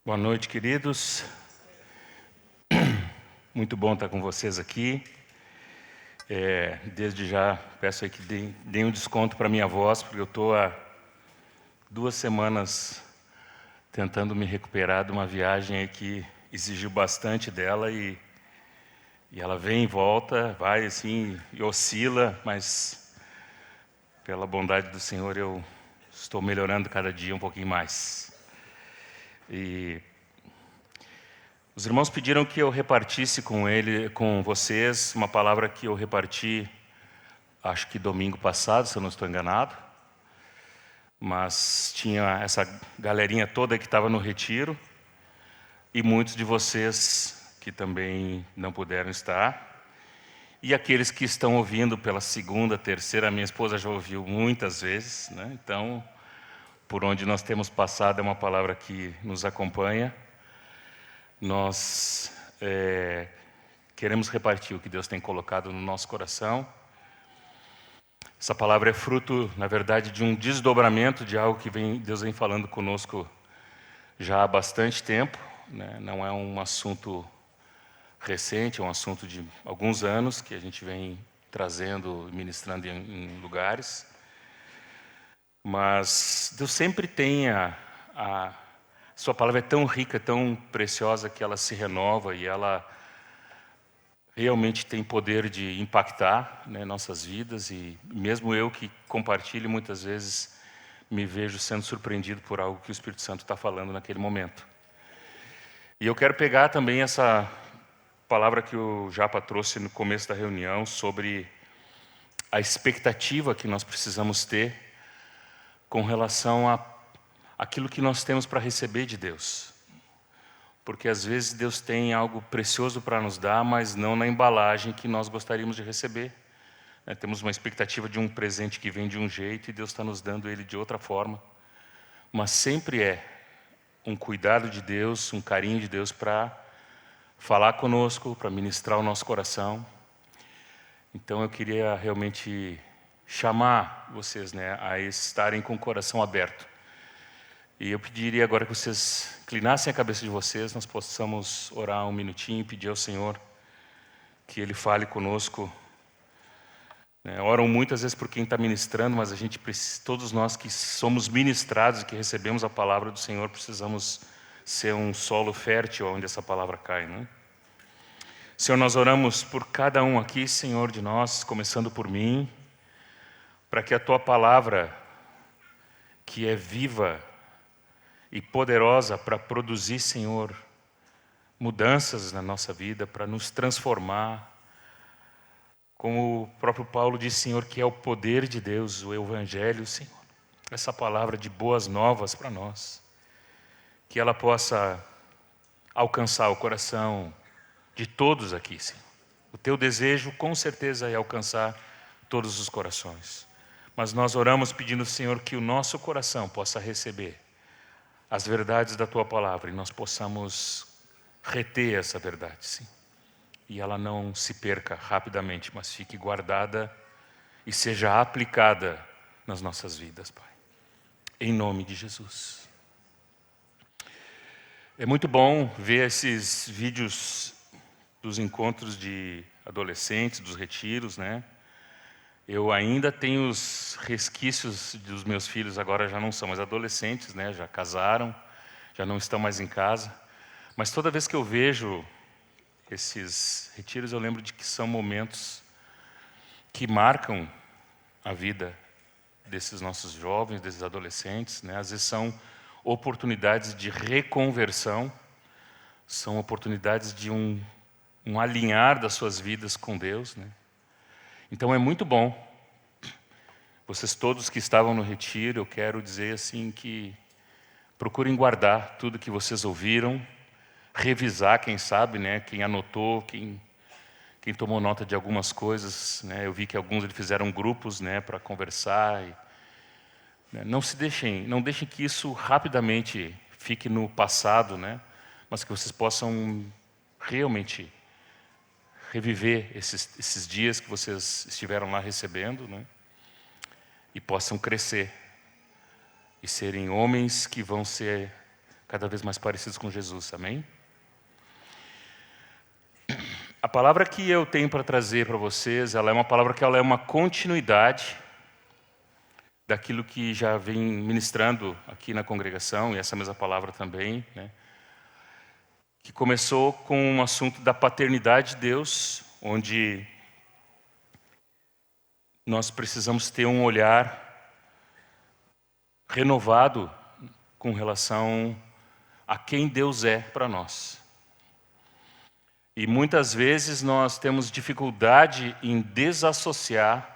Boa noite, queridos. Muito bom estar com vocês aqui. Desde já peço aí que deem um desconto para a minha voz, porque eu estou há 2 semanas tentando me recuperar de uma viagem aí que exigiu bastante dela e ela vem e volta, vai assim e oscila, mas pela bondade do Senhor eu estou melhorando cada dia um pouquinho mais. E os irmãos pediram que eu repartisse com vocês, uma palavra que eu reparti, acho que domingo passado, se eu não estou enganado. Mas tinha essa galerinha toda que estava no retiro, e muitos de vocês que também não puderam estar. E aqueles que estão ouvindo pela segunda, terceira, minha esposa já ouviu muitas vezes, né? Então, por onde nós temos passado é uma palavra que nos acompanha. Nós queremos repartir o que Deus tem colocado no nosso coração. Essa palavra é fruto, na verdade, de um desdobramento de algo que Deus vem falando conosco já há bastante tempo, né? Não é um assunto recente, é um assunto de alguns anos que a gente vem trazendo, ministrando em lugares. Mas Deus sempre tem sua palavra é tão rica, tão preciosa, que ela se renova e ela realmente tem poder de impactar, né, nossas vidas. E mesmo eu que compartilho, muitas vezes me vejo sendo surpreendido por algo que o Espírito Santo está falando naquele momento. E eu quero pegar também essa palavra que o Japa trouxe no começo da reunião sobre a expectativa que nós precisamos ter com relação àquilo que nós temos para receber de Deus. Porque às vezes Deus tem algo precioso para nos dar, mas não na embalagem que nós gostaríamos de receber. Temos uma expectativa de um presente que vem de um jeito e Deus está nos dando ele de outra forma. Mas sempre é um cuidado de Deus, um carinho de Deus para falar conosco, para ministrar o nosso coração. Então eu queria realmente chamar vocês, né, a estarem com o coração aberto. E eu pediria agora que vocês inclinassem a cabeça de vocês, nós possamos orar um minutinho e pedir ao Senhor que Ele fale conosco. Oram muitas vezes por quem está ministrando, mas a gente precisa, todos nós que somos ministrados e que recebemos a palavra do Senhor, precisamos ser um solo fértil onde essa palavra cai, né? Senhor, nós oramos por cada um aqui, Senhor, de nós, começando por mim, para que a Tua palavra, que é viva e poderosa para produzir, Senhor, mudanças na nossa vida, para nos transformar. Como o próprio Paulo diz, Senhor, que é o poder de Deus, o Evangelho, Senhor. Essa palavra de boas novas para nós. Que ela possa alcançar o coração de todos aqui, Senhor. O Teu desejo, com certeza, é alcançar todos os corações. Mas nós oramos pedindo, Senhor, que o nosso coração possa receber as verdades da Tua palavra e nós possamos reter essa verdade, sim. E ela não se perca rapidamente, mas fique guardada e seja aplicada nas nossas vidas, Pai. Em nome de Jesus. É muito bom ver esses vídeos dos encontros de adolescentes, dos retiros, né? Eu ainda tenho os resquícios dos meus filhos, agora já não são mais adolescentes, né? Já casaram, já não estão mais em casa. Mas toda vez que eu vejo esses retiros, eu lembro de que são momentos que marcam a vida desses nossos jovens, desses adolescentes, né? Às vezes são oportunidades de reconversão, são oportunidades de um alinhar das suas vidas com Deus, né? Então é muito bom. Vocês todos que estavam no retiro, eu quero dizer assim que procurem guardar tudo que vocês ouviram, revisar, quem sabe, né? Quem anotou, quem tomou nota de algumas coisas, né? Eu vi que alguns fizeram grupos, né, para conversar. Né, não deixem que isso rapidamente fique no passado, né? Mas que vocês possam realmente reviver esses dias que vocês estiveram lá recebendo, né? E possam crescer e serem homens que vão ser cada vez mais parecidos com Jesus, amém? A palavra que eu tenho para trazer para vocês, ela é uma palavra que ela é uma continuidade daquilo que já vem ministrando aqui na congregação, e essa mesma palavra também, né? Que começou com um assunto da paternidade de Deus, onde nós precisamos ter um olhar renovado com relação a quem Deus é para nós. E muitas vezes nós temos dificuldade em desassociar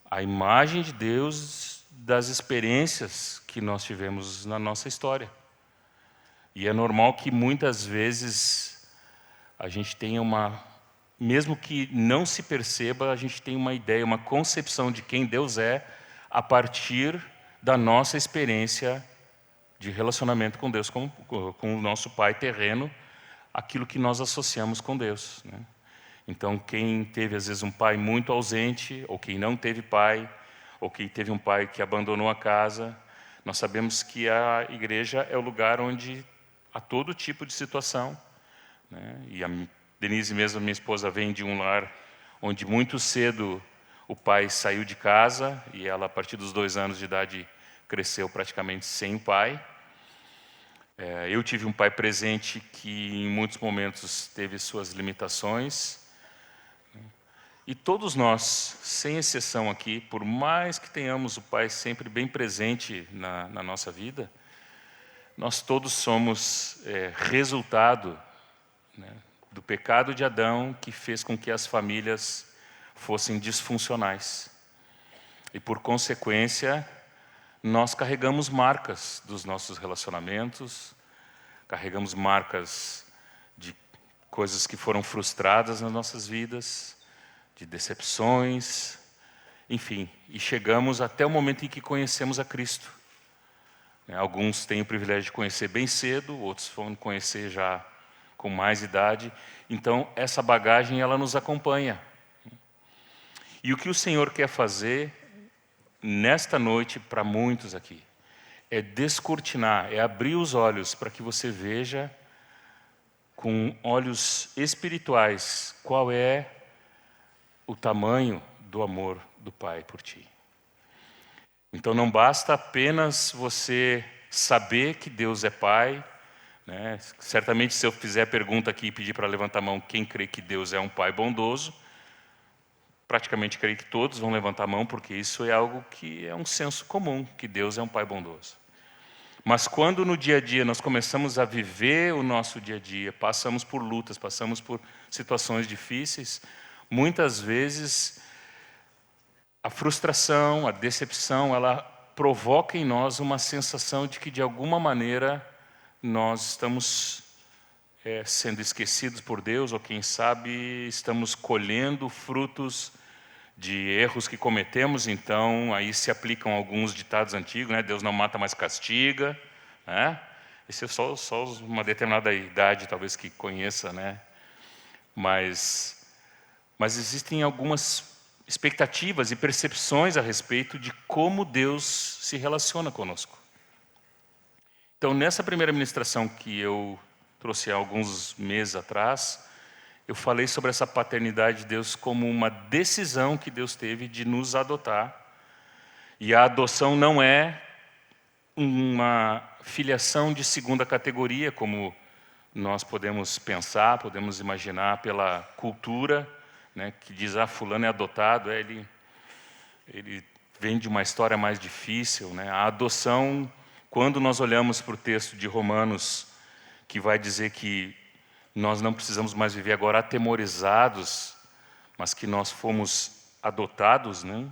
a imagem de Deus das experiências que nós tivemos na nossa história. E é normal que muitas vezes a gente tenha mesmo que não se perceba, a gente tem uma ideia, uma concepção de quem Deus é a partir da nossa experiência de relacionamento com Deus, com o nosso pai terreno, aquilo que nós associamos com Deus, né? Então, quem teve às vezes um pai muito ausente, ou quem não teve pai, ou quem teve um pai que abandonou a casa, nós sabemos que a igreja é o lugar onde há todo tipo de situação, né? E a Denise mesmo, minha esposa, vem de um lar onde muito cedo o pai saiu de casa e ela, a partir dos 2 anos de idade, cresceu praticamente sem o pai. Eu tive um pai presente que em muitos momentos teve suas limitações. E todos nós, sem exceção aqui, por mais que tenhamos o pai sempre bem presente na nossa vida, nós todos somos resultado, né, do pecado de Adão, que fez com que as famílias fossem disfuncionais. E por consequência, nós carregamos marcas dos nossos relacionamentos, carregamos marcas de coisas que foram frustradas nas nossas vidas, de decepções, enfim, e chegamos até o momento em que conhecemos a Cristo. Alguns têm o privilégio de conhecer bem cedo, outros vão conhecer já com mais idade. Então, essa bagagem, ela nos acompanha. E o que o Senhor quer fazer nesta noite, para muitos aqui, é descortinar, é abrir os olhos para que você veja com olhos espirituais qual é o tamanho do amor do Pai por ti. Então não basta apenas você saber que Deus é Pai, né? Certamente se eu fizer a pergunta aqui e pedir para levantar a mão quem crê que Deus é um Pai bondoso, praticamente creio que todos vão levantar a mão, porque isso é algo que é um senso comum, que Deus é um Pai bondoso. Mas quando no dia a dia nós começamos a viver o nosso dia a dia, passamos por lutas, passamos por situações difíceis, muitas vezes a frustração, a decepção, ela provoca em nós uma sensação de que de alguma maneira nós estamos sendo esquecidos por Deus, ou quem sabe estamos colhendo frutos de erros que cometemos. Então aí se aplicam alguns ditados antigos, né? Deus não mata, mas castiga, né? Isso é só uma determinada idade talvez que conheça, né? Mas existem algumas expectativas e percepções a respeito de como Deus se relaciona conosco. Então, nessa primeira ministração que eu trouxe há alguns meses atrás, eu falei sobre essa paternidade de Deus como uma decisão que Deus teve de nos adotar. E a adoção não é uma filiação de segunda categoria, como nós podemos pensar, podemos imaginar pela cultura, né, que diz, fulano é adotado, ele vem de uma história mais difícil, né? A adoção, quando nós olhamos para o texto de Romanos, que vai dizer que nós não precisamos mais viver agora atemorizados, mas que nós fomos adotados, né?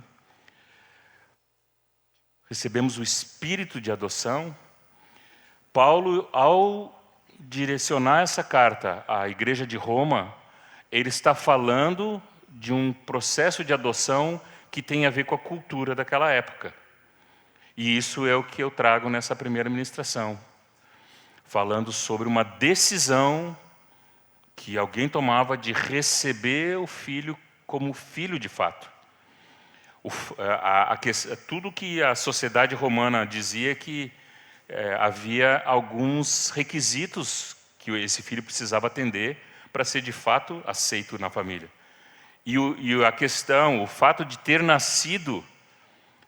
Recebemos o espírito de adoção. Paulo, ao direcionar essa carta à igreja de Roma, ele está falando de um processo de adoção que tem a ver com a cultura daquela época. E isso é o que eu trago nessa primeira ministração, falando sobre uma decisão que alguém tomava de receber o filho como filho de fato. Tudo que a sociedade romana dizia que havia alguns requisitos que esse filho precisava atender para ser de fato aceito na família. E a questão, o fato de ter nascido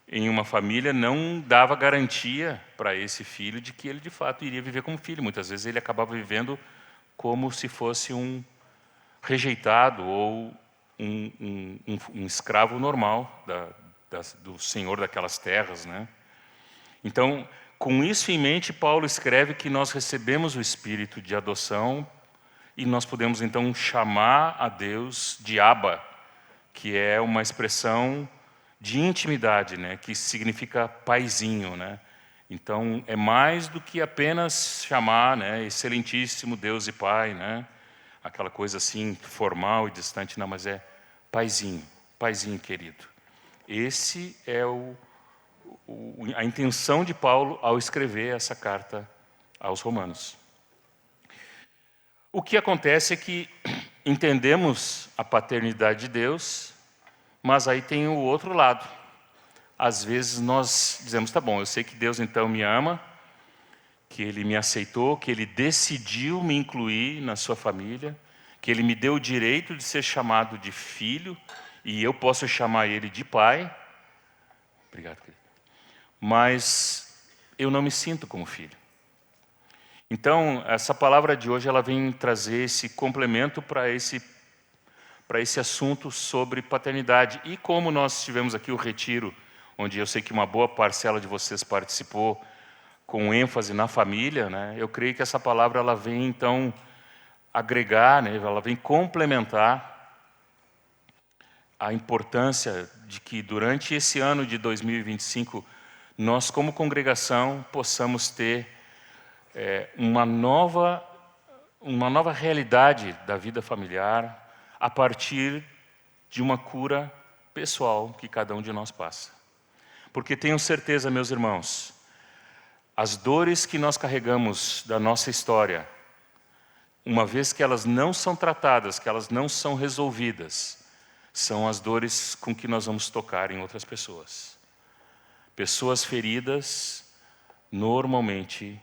em uma família não dava garantia para esse filho de que ele de fato iria viver como filho. Muitas vezes ele acabava vivendo como se fosse um rejeitado ou um escravo normal do senhor daquelas terras, né? Então, com isso em mente, Paulo escreve que nós recebemos o espírito de adoção e nós podemos então chamar a Deus de Abba, que é uma expressão de intimidade, né? Que significa paizinho, né? Então, é mais do que apenas chamar, né, excelentíssimo Deus e Pai, né? Aquela coisa assim formal e distante, não, mas é paizinho, paizinho querido. Esse é a intenção de Paulo ao escrever essa carta aos Romanos. O que acontece é que entendemos a paternidade de Deus, mas aí tem o outro lado. Às vezes nós dizemos, tá bom, eu sei que Deus então me ama, que Ele me aceitou, que Ele decidiu me incluir na sua família, que Ele me deu o direito de ser chamado de filho, e eu posso chamar Ele de pai. Obrigado, querido. Mas eu não me sinto como filho. Então, essa palavra de hoje ela vem trazer esse complemento para esse assunto sobre paternidade. E como nós tivemos aqui o retiro, onde eu sei que uma boa parcela de vocês participou com ênfase na família, né? Eu creio que essa palavra ela vem então agregar, né? Ela vem complementar a importância de que durante esse ano de 2025 nós como congregação possamos ter uma nova realidade da vida familiar a partir de uma cura pessoal que cada um de nós passa. Porque tenho certeza, meus irmãos, as dores que nós carregamos da nossa história, uma vez que elas não são tratadas, que elas não são resolvidas, são as dores com que nós vamos tocar em outras pessoas. Pessoas feridas normalmente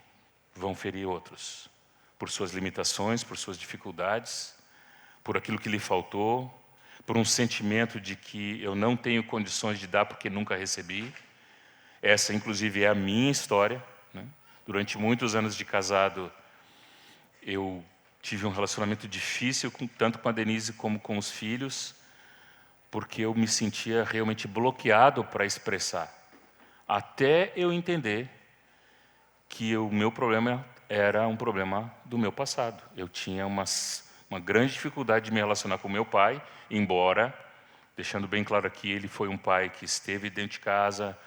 vão ferir outros, por suas limitações, por suas dificuldades, por aquilo que lhe faltou, por um sentimento de que eu não tenho condições de dar porque nunca recebi. Essa, inclusive, é a minha história, né? Durante muitos anos de casado, eu tive um relacionamento difícil, tanto com a Denise como com os filhos, porque eu me sentia realmente bloqueado para expressar. Até eu entender que o meu problema era um problema do meu passado. Eu tinha uma grande dificuldade de me relacionar com meu pai, embora, deixando bem claro aqui, ele foi um pai que esteve dentro de casa,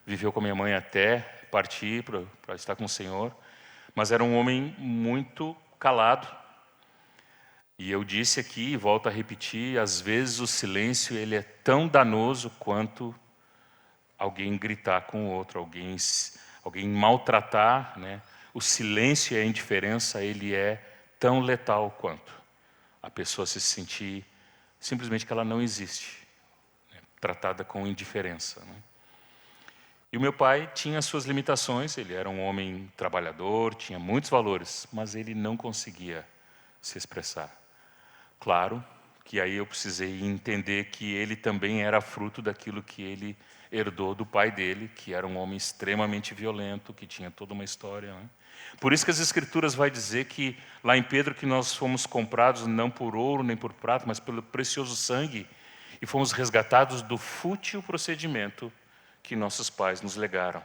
viveu com a minha mãe até partir para estar com o Senhor, mas era um homem muito calado. E eu disse aqui, e volto a repetir, às vezes o silêncio ele é tão danoso quanto alguém gritar com o outro, alguém maltratar, né? O silêncio e a indiferença, ele é tão letal quanto a pessoa se sentir simplesmente que ela não existe, né? Tratada com indiferença, né? E o meu pai tinha suas limitações, ele era um homem trabalhador, tinha muitos valores, mas ele não conseguia se expressar. Claro que aí eu precisei entender que ele também era fruto daquilo que ele herdou do pai dele, que era um homem extremamente violento, que tinha toda uma história, né? Por isso que as Escrituras vai dizer que, lá em Pedro, que nós fomos comprados não por ouro nem por prata, mas pelo precioso sangue, e fomos resgatados do fútil procedimento que nossos pais nos legaram.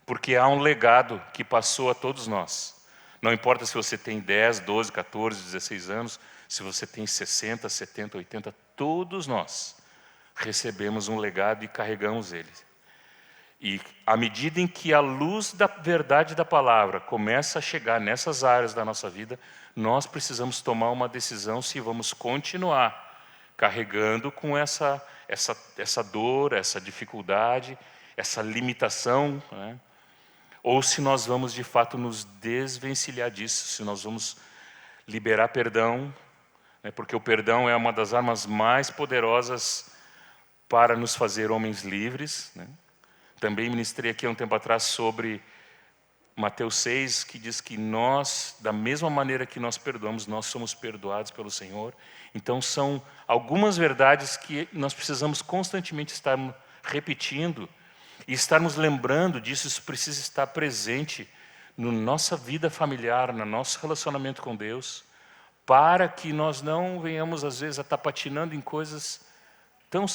Porque há um legado que passou a todos nós. Não importa se você tem 10, 12, 14, 16 anos, se você tem 60, 70, 80, todos nós recebemos um legado e carregamos ele. E à medida em que a luz da verdade da palavra começa a chegar nessas áreas da nossa vida, nós precisamos tomar uma decisão se vamos continuar carregando com essa dor, essa dificuldade, essa limitação, né? Ou se nós vamos de fato nos desvencilhar disso, se nós vamos liberar perdão, né? Porque o perdão é uma das armas mais poderosas para nos fazer homens livres, né? Também ministrei aqui há um tempo atrás sobre Mateus 6, que diz que nós, da mesma maneira que nós perdoamos, nós somos perdoados pelo Senhor. Então são algumas verdades que nós precisamos constantemente estar repetindo e estarmos lembrando disso. Isso precisa estar presente na nossa vida familiar, no nosso relacionamento com Deus, para que nós não venhamos, às vezes, a estar patinando em coisas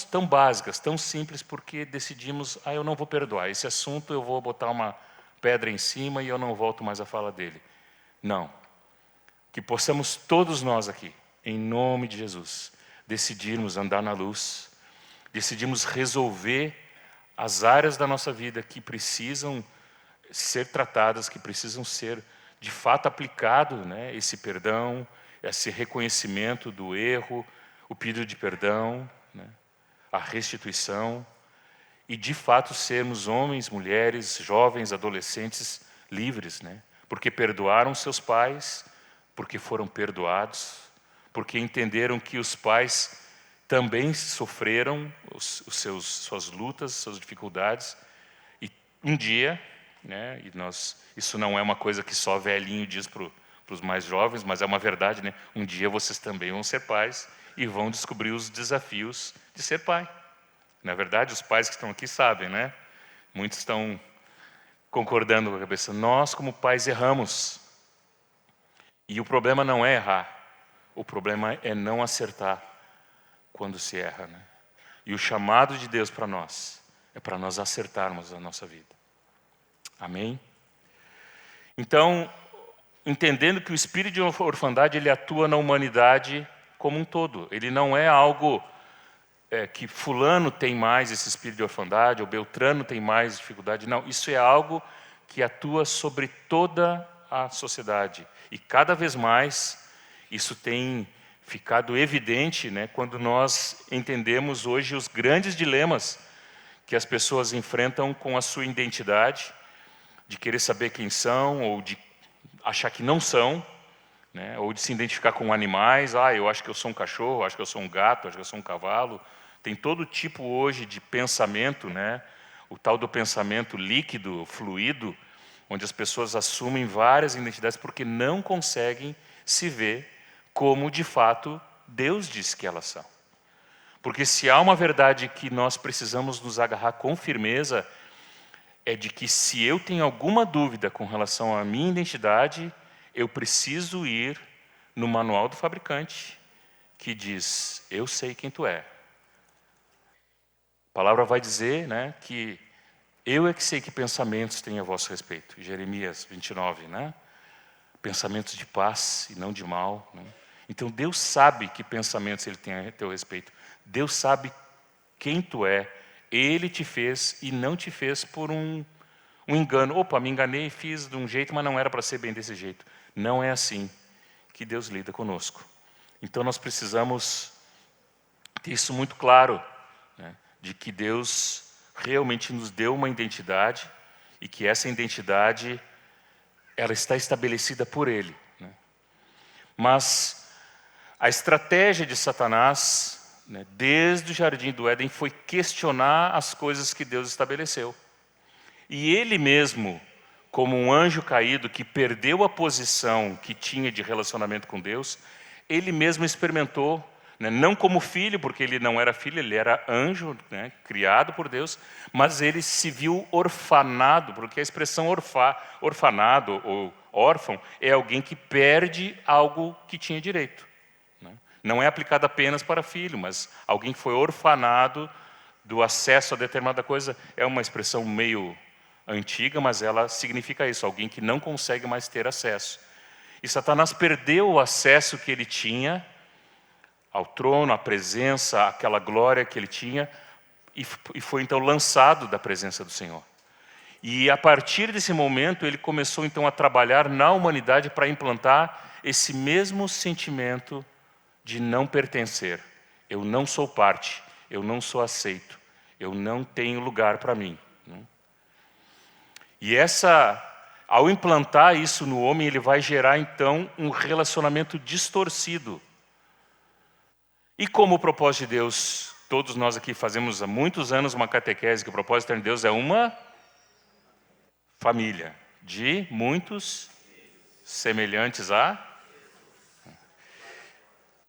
tão básicas, tão simples, porque decidimos, eu não vou perdoar, esse assunto eu vou botar uma pedra em cima e eu não volto mais a falar dele. Não. Que possamos todos nós aqui, em nome de Jesus, decidirmos andar na luz, decidimos resolver as áreas da nossa vida que precisam ser tratadas, que precisam ser de fato aplicado, né, esse perdão, esse reconhecimento do erro, o pedido de perdão, né, a restituição, e de fato sermos homens, mulheres, jovens, adolescentes livres, né, porque perdoaram seus pais, porque foram perdoados, porque entenderam que os pais também sofreram suas lutas, suas dificuldades, e um dia, né, isso não é uma coisa que só velhinho diz para os mais jovens, mas é uma verdade, né? Um dia vocês também vão ser pais e vão descobrir os desafios de ser pai. Na verdade, os pais que estão aqui sabem, né? Muitos estão concordando com a cabeça. Nós, como pais, erramos. E o problema não é errar. O problema é não acertar quando se erra, né? E o chamado de Deus para nós é para nós acertarmos a nossa vida. Amém? Então, entendendo que o espírito de orfandade ele atua na humanidade como um todo. Ele não é algo que fulano tem mais esse espírito de orfandade, ou Beltrano tem mais dificuldade. Não, isso é algo que atua sobre toda a sociedade. E cada vez mais isso tem ficado evidente, né, quando nós entendemos hoje os grandes dilemas que as pessoas enfrentam com a sua identidade, de querer saber quem são, ou de achar que não são, né, ou de se identificar com animais. Eu acho que eu sou um cachorro, acho que eu sou um gato, acho que eu sou um cavalo. Tem todo tipo hoje de pensamento, né, o tal do pensamento líquido, fluido, onde as pessoas assumem várias identidades porque não conseguem se ver como de fato Deus diz que elas são. Porque se há uma verdade que nós precisamos nos agarrar com firmeza, é de que se eu tenho alguma dúvida com relação à minha identidade, eu preciso ir no manual do fabricante, que diz, eu sei quem tu é. A palavra vai dizer, né, que eu é que sei que pensamentos tenho a vosso respeito. Jeremias 29, né? Pensamentos de paz e não de mal, né? Então Deus sabe que pensamentos Ele tem a teu respeito. Deus sabe quem tu é. Ele te fez e não te fez por um engano. Opa, me enganei, fiz de um jeito, mas não era para ser bem desse jeito. Não é assim que Deus lida conosco. Então nós precisamos ter isso muito claro, né, de que Deus realmente nos deu uma identidade e que essa identidade ela está estabelecida por Ele, né? Mas a estratégia de Satanás, né, desde o Jardim do Éden, foi questionar as coisas que Deus estabeleceu. E ele mesmo, como um anjo caído que perdeu a posição que tinha de relacionamento com Deus, ele mesmo experimentou, né, não como filho, porque ele não era filho, ele era anjo, né, criado por Deus, mas ele se viu orfanado, porque a expressão orfanado ou órfão é alguém que perde algo que tinha direito. Não é aplicado apenas para filho, mas alguém que foi orfanado do acesso a determinada coisa. É uma expressão meio antiga, mas ela significa isso, alguém que não consegue mais ter acesso. E Satanás perdeu o acesso que ele tinha ao trono, à presença, àquela glória que ele tinha, e foi então lançado da presença do Senhor. E a partir desse momento, ele começou então a trabalhar na humanidade para implantar esse mesmo sentimento de não pertencer. Eu não sou parte, eu não sou aceito, eu não tenho lugar para mim, né? E ao implantar isso no homem, ele vai gerar então um relacionamento distorcido. E como o propósito de Deus, todos nós aqui fazemos há muitos anos uma catequese, que o propósito de Deus é uma família. de muitos semelhantes a...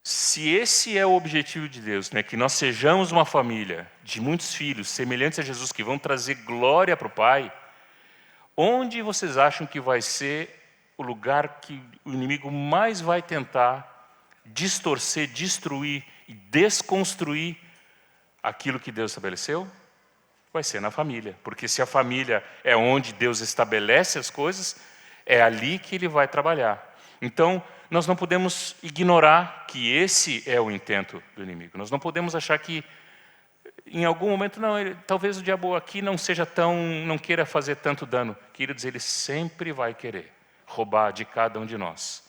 Se esse é o objetivo de Deus, né, que nós sejamos uma família de muitos filhos semelhantes a Jesus, que vão trazer glória para o Pai, onde vocês acham que vai ser o lugar que o inimigo mais vai tentar distorcer, destruir e desconstruir aquilo que Deus estabeleceu? Vai ser na família. Porque se a família é onde Deus estabelece as coisas, é ali que Ele vai trabalhar. Então, nós não podemos ignorar que esse é o intento do inimigo. Nós não podemos achar que, em algum momento, não, talvez o diabo aqui não queira fazer tanto dano. Queridos, ele sempre vai querer roubar de cada um de nós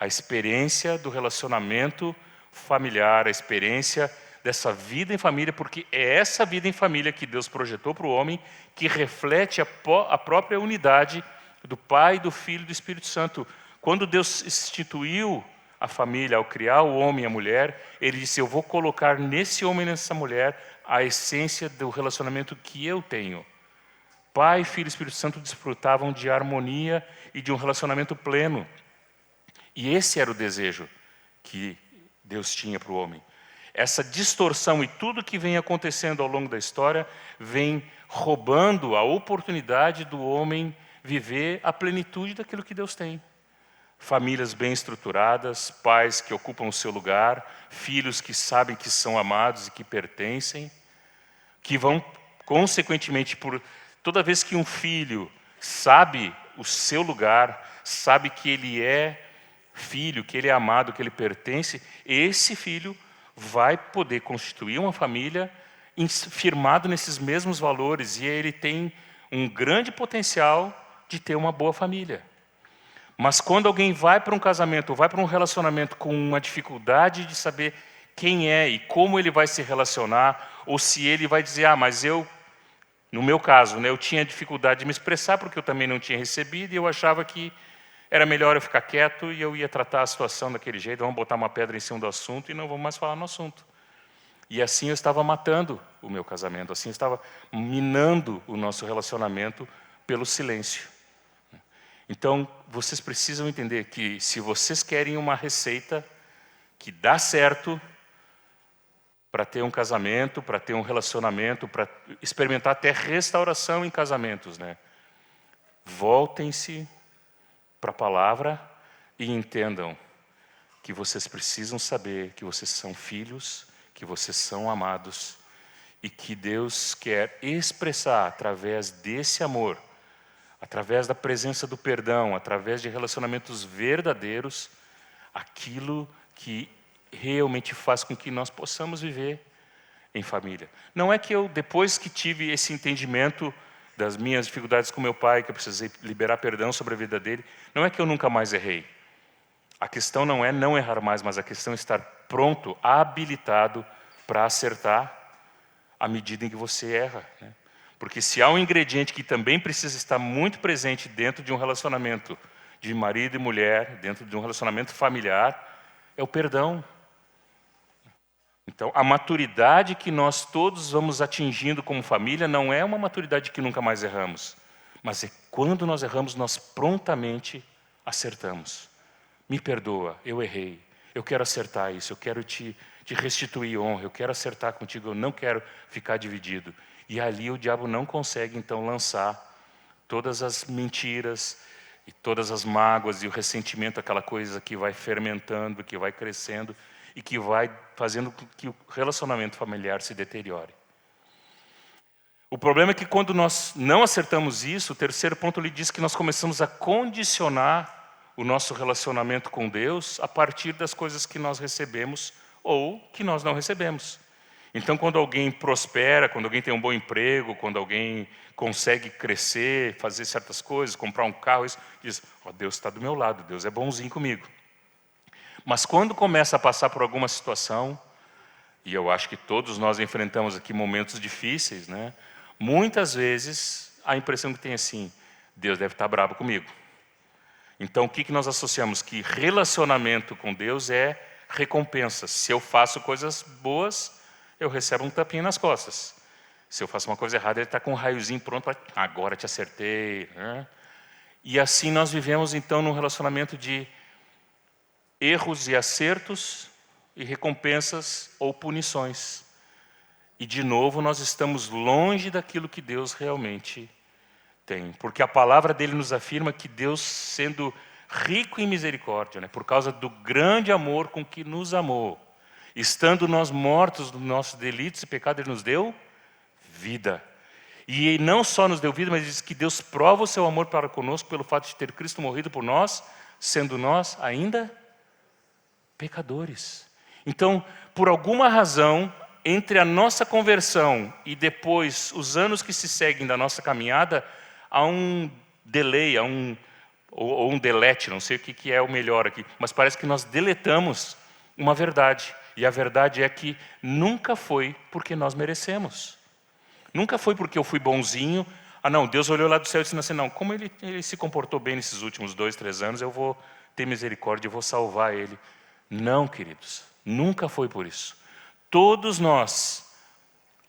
a experiência do relacionamento familiar, a experiência dessa vida em família, porque é essa vida em família que Deus projetou para o homem, que reflete a própria unidade do Pai, do Filho e do Espírito Santo. Quando Deus instituiu a família, ao criar o homem e a mulher, Ele disse, eu vou colocar nesse homem e nessa mulher a essência do relacionamento que eu tenho. Pai, Filho e Espírito Santo desfrutavam de harmonia e de um relacionamento pleno. E esse era o desejo que Deus tinha para o homem. Essa distorção e tudo que vem acontecendo ao longo da história vem roubando a oportunidade do homem viver a plenitude daquilo que Deus tem. Famílias bem estruturadas, pais que ocupam o seu lugar, filhos que sabem que são amados e que pertencem, que vão, consequentemente, toda vez que um filho sabe o seu lugar, sabe que ele é filho, que ele é amado, que ele pertence, esse filho vai poder constituir uma família firmado nesses mesmos valores, e ele tem um grande potencial de ter uma boa família. Mas quando alguém vai para um casamento, vai para um relacionamento com uma dificuldade de saber quem é e como ele vai se relacionar, ou se ele vai dizer, mas no meu caso, né, eu tinha dificuldade de me expressar porque eu também não tinha recebido e eu achava que era melhor eu ficar quieto e eu ia tratar a situação daquele jeito, vamos botar uma pedra em cima do assunto e não vamos mais falar no assunto. E assim eu estava matando o meu casamento, assim eu estava minando o nosso relacionamento pelo silêncio. Então, vocês precisam entender que se vocês querem uma receita que dá certo para ter um casamento, para ter um relacionamento, para experimentar até restauração em casamentos, né? Voltem-se para a palavra e entendam que vocês precisam saber que vocês são filhos, que vocês são amados e que Deus quer expressar através desse amor, através da presença do perdão, através de relacionamentos verdadeiros, aquilo que realmente faz com que nós possamos viver em família. Não é que eu, depois que tive esse entendimento das minhas dificuldades com meu pai, que eu precisei liberar perdão sobre a vida dele, não é que eu nunca mais errei. A questão não é não errar mais, mas a questão é estar pronto, habilitado para acertar à medida em que você erra, né? Porque se há um ingrediente que também precisa estar muito presente dentro de um relacionamento de marido e mulher, dentro de um relacionamento familiar, é o perdão. Então, a maturidade que nós todos vamos atingindo como família não é uma maturidade que nunca mais erramos, mas é quando nós erramos, nós prontamente acertamos. Me perdoa, eu errei, eu quero acertar isso, eu quero te restituir honra, eu quero acertar contigo, eu não quero ficar dividido. E ali o diabo não consegue, então, lançar todas as mentiras e todas as mágoas e o ressentimento, aquela coisa que vai fermentando, que vai crescendo e que vai fazendo com que o relacionamento familiar se deteriore. O problema é que quando nós não acertamos isso, o terceiro ponto lhe diz que nós começamos a condicionar o nosso relacionamento com Deus a partir das coisas que nós recebemos ou que nós não recebemos. Então, quando alguém prospera, quando alguém tem um bom emprego, quando alguém consegue crescer, fazer certas coisas, comprar um carro, isso, diz, Deus está do meu lado, Deus é bonzinho comigo. Mas quando começa a passar por alguma situação, e eu acho que todos nós enfrentamos aqui momentos difíceis, né? Muitas vezes a impressão que tem é assim, Deus deve estar bravo comigo. Então, o que nós associamos? Que relacionamento com Deus é recompensa. Se eu faço coisas boas, eu recebo um tapinha nas costas. Se eu faço uma coisa errada, ele está com um raiozinho pronto para, agora te acertei, né? E assim nós vivemos então num relacionamento de erros e acertos e recompensas ou punições. E de novo nós estamos longe daquilo que Deus realmente tem. Porque a palavra dele nos afirma que Deus, sendo rico em misericórdia, né, por causa do grande amor com que nos amou, estando nós mortos dos nossos delitos e pecados, Ele nos deu vida. E não só nos deu vida, mas diz que Deus prova o seu amor para conosco pelo fato de ter Cristo morrido por nós, sendo nós ainda pecadores. Então, por alguma razão, entre a nossa conversão e depois os anos que se seguem da nossa caminhada, há um delay, ou um delete, não sei o que é o melhor aqui, mas parece que nós deletamos uma verdade. E a verdade é que nunca foi porque nós merecemos. Nunca foi porque eu fui bonzinho. Ah não, Deus olhou lá do céu e disse assim, não, como ele se comportou bem nesses últimos 2, 3 anos, eu vou ter misericórdia, eu vou salvar ele. Não, queridos, nunca foi por isso. Todos nós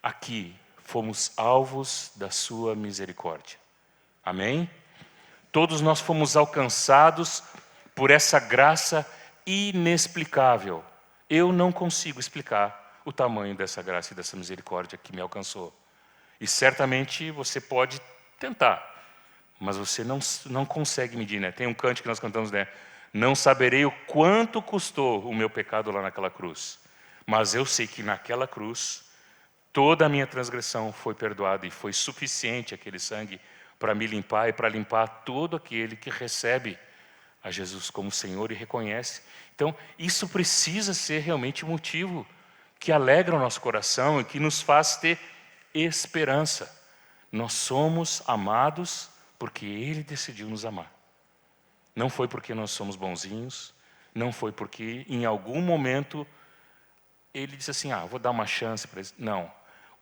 aqui fomos alvos da sua misericórdia. Amém? Todos nós fomos alcançados por essa graça inexplicável. Eu não consigo explicar o tamanho dessa graça e dessa misericórdia que me alcançou. E certamente você pode tentar, mas você não consegue medir, né? Tem um cântico que nós cantamos, né? Não saberei o quanto custou o meu pecado lá naquela cruz, mas eu sei que naquela cruz toda a minha transgressão foi perdoada e foi suficiente aquele sangue para me limpar e para limpar todo aquele que recebe a Jesus como Senhor e reconhece. Então, isso precisa ser realmente motivo que alegra o nosso coração e que nos faz ter esperança. Nós somos amados porque Ele decidiu nos amar. Não foi porque nós somos bonzinhos, não foi porque em algum momento Ele disse assim, vou dar uma chance para ele. Não,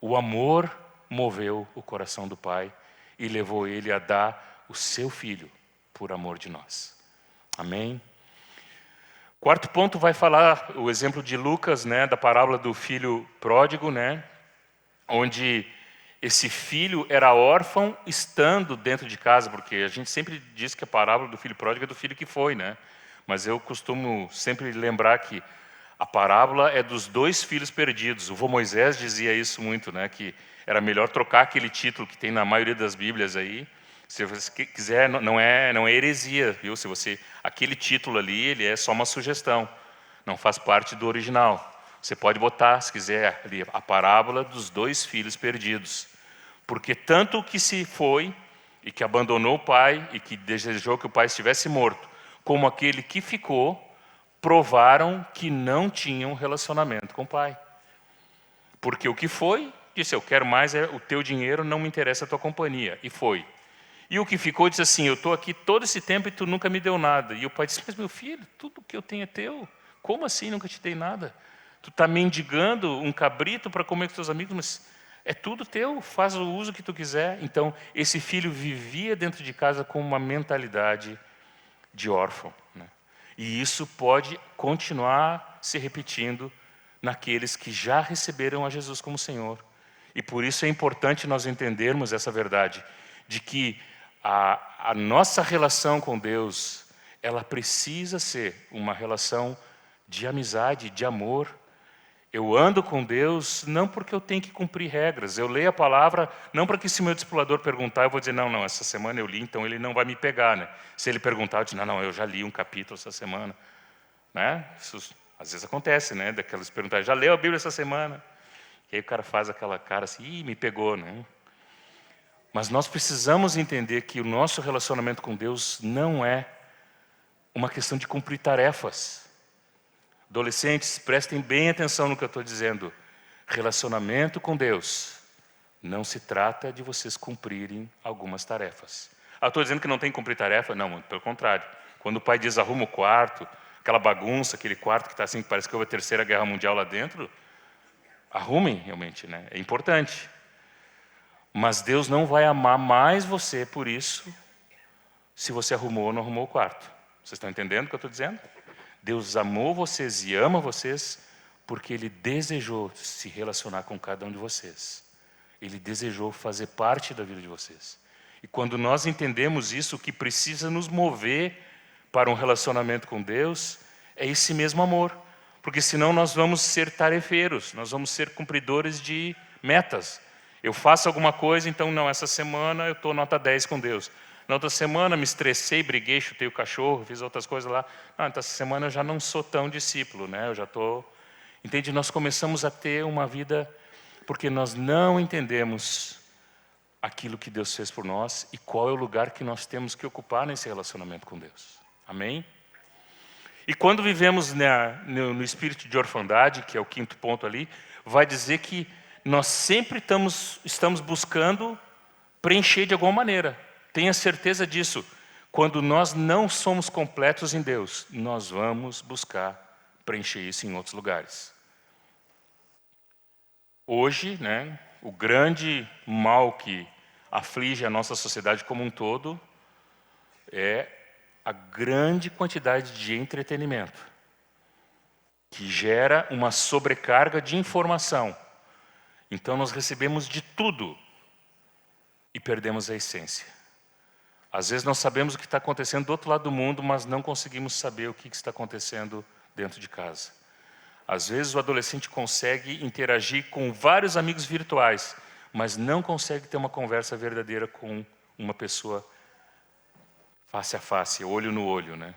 o amor moveu o coração do Pai e levou Ele a dar o seu Filho por amor de nós. Amém? Quarto ponto vai falar o exemplo de Lucas, né, da parábola do filho pródigo, né, onde esse filho era órfão estando dentro de casa, porque a gente sempre diz que a parábola do filho pródigo é do filho que foi, né? Mas eu costumo sempre lembrar que a parábola é dos 2 filhos perdidos. O vô Moisés dizia isso muito, né? Que era melhor trocar aquele título que tem na maioria das Bíblias aí. Se você quiser, não é heresia, viu? Se você, aquele título ali, ele é só uma sugestão, não faz parte do original. Você pode botar, se quiser, ali, a parábola dos 2 filhos perdidos. Porque tanto o que se foi e que abandonou o pai e que desejou que o pai estivesse morto, como aquele que ficou, provaram que não tinham relacionamento com o pai. Porque o que foi, disse, eu quero mais o teu dinheiro, não me interessa a tua companhia. E foi. E o que ficou disse assim, eu estou aqui todo esse tempo e tu nunca me deu nada. E o pai disse, mas meu filho, tudo que eu tenho é teu. Como assim nunca te dei nada? Tu está mendigando um cabrito para comer com teus amigos, mas é tudo teu, faz o uso que tu quiser. Então, esse filho vivia dentro de casa com uma mentalidade de órfão, né? E isso pode continuar se repetindo naqueles que já receberam a Jesus como Senhor. E por isso é importante nós entendermos essa verdade, de que a nossa relação com Deus, ela precisa ser uma relação de amizade, de amor. Eu ando com Deus não porque eu tenho que cumprir regras. Eu leio a palavra não para que se meu discipulador perguntar, eu vou dizer, não, essa semana eu li, então ele não vai me pegar, né? Se ele perguntar, eu digo, não, eu já li um capítulo essa semana. Né? Isso às vezes acontece, né? Daquelas perguntas, já leu a Bíblia essa semana? E aí o cara faz aquela cara assim, me pegou, né? Mas nós precisamos entender que o nosso relacionamento com Deus não é uma questão de cumprir tarefas. Adolescentes, prestem bem atenção no que eu estou dizendo. Relacionamento com Deus não se trata de vocês cumprirem algumas tarefas. Estou dizendo que não tem que cumprir tarefa? Não, pelo contrário. Quando o pai diz arruma o quarto, aquela bagunça, aquele quarto que está assim, que parece que houve a Terceira Guerra Mundial lá dentro, arrumem realmente, né? É importante. Mas Deus não vai amar mais você por isso, se você arrumou ou não arrumou o quarto. Vocês estão entendendo o que eu estou dizendo? Deus amou vocês e ama vocês porque Ele desejou se relacionar com cada um de vocês. Ele desejou fazer parte da vida de vocês. E quando nós entendemos isso, o que precisa nos mover para um relacionamento com Deus é esse mesmo amor. Porque senão nós vamos ser tarefeiros, nós vamos ser cumpridores de metas. Eu faço alguma coisa, então não, essa semana eu estou nota 10 com Deus. Na outra semana me estressei, briguei, chutei o cachorro, fiz outras coisas lá. Então essa semana eu já não sou tão discípulo, né? Eu já estou... Entende? Nós começamos a ter uma vida porque nós não entendemos aquilo que Deus fez por nós e qual é o lugar que nós temos que ocupar nesse relacionamento com Deus. Amém? E quando vivemos no espírito de orfandade, que é o 5º ponto ali, vai dizer que nós sempre estamos buscando preencher de alguma maneira. Tenha certeza disso. Quando nós não somos completos em Deus, nós vamos buscar preencher isso em outros lugares. Hoje, né, o grande mal que aflige a nossa sociedade como um todo é a grande quantidade de entretenimento, que gera uma sobrecarga de informação. Então nós recebemos de tudo e perdemos a essência. Às vezes nós sabemos o que está acontecendo do outro lado do mundo, mas não conseguimos saber o que está acontecendo dentro de casa. Às vezes o adolescente consegue interagir com vários amigos virtuais, mas não consegue ter uma conversa verdadeira com uma pessoa face a face, olho no olho, né?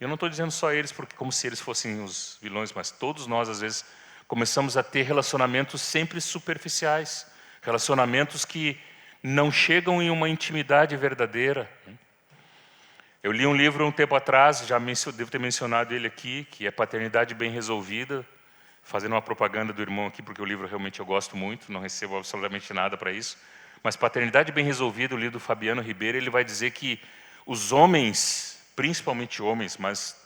Eu não estou dizendo só eles, porque como se eles fossem os vilões, mas todos nós, às vezes, começamos a ter relacionamentos sempre superficiais, relacionamentos que não chegam em uma intimidade verdadeira. Eu li um livro um tempo atrás, devo ter mencionado ele aqui, que é Paternidade Bem Resolvida, fazendo uma propaganda do irmão aqui, porque o livro realmente eu gosto muito, não recebo absolutamente nada para isso. Mas Paternidade Bem Resolvida, o livro do Fabiano Ribeiro, ele vai dizer que os homens, principalmente homens, mas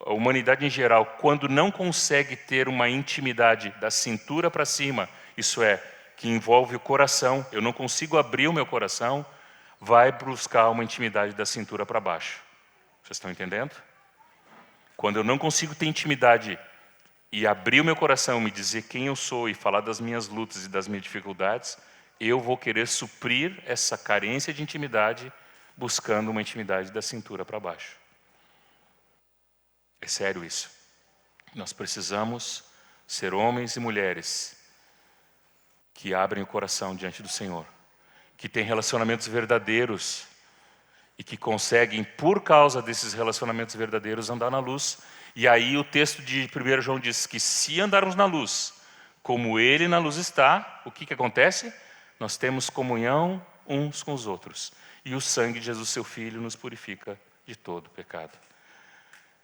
a humanidade em geral, quando não consegue ter uma intimidade da cintura para cima, isso é, que envolve o coração, eu não consigo abrir o meu coração, vai buscar uma intimidade da cintura para baixo. Vocês estão entendendo? Quando eu não consigo ter intimidade e abrir o meu coração, me dizer quem eu sou e falar das minhas lutas e das minhas dificuldades, eu vou querer suprir essa carência de intimidade buscando uma intimidade da cintura para baixo. É sério isso. Nós precisamos ser homens e mulheres que abrem o coração diante do Senhor, que têm relacionamentos verdadeiros e que conseguem, por causa desses relacionamentos verdadeiros, andar na luz. E aí o texto de 1 João diz que se andarmos na luz, como Ele na luz está, o que acontece? Nós temos comunhão uns com os outros. E o sangue de Jesus, seu Filho, nos purifica de todo pecado.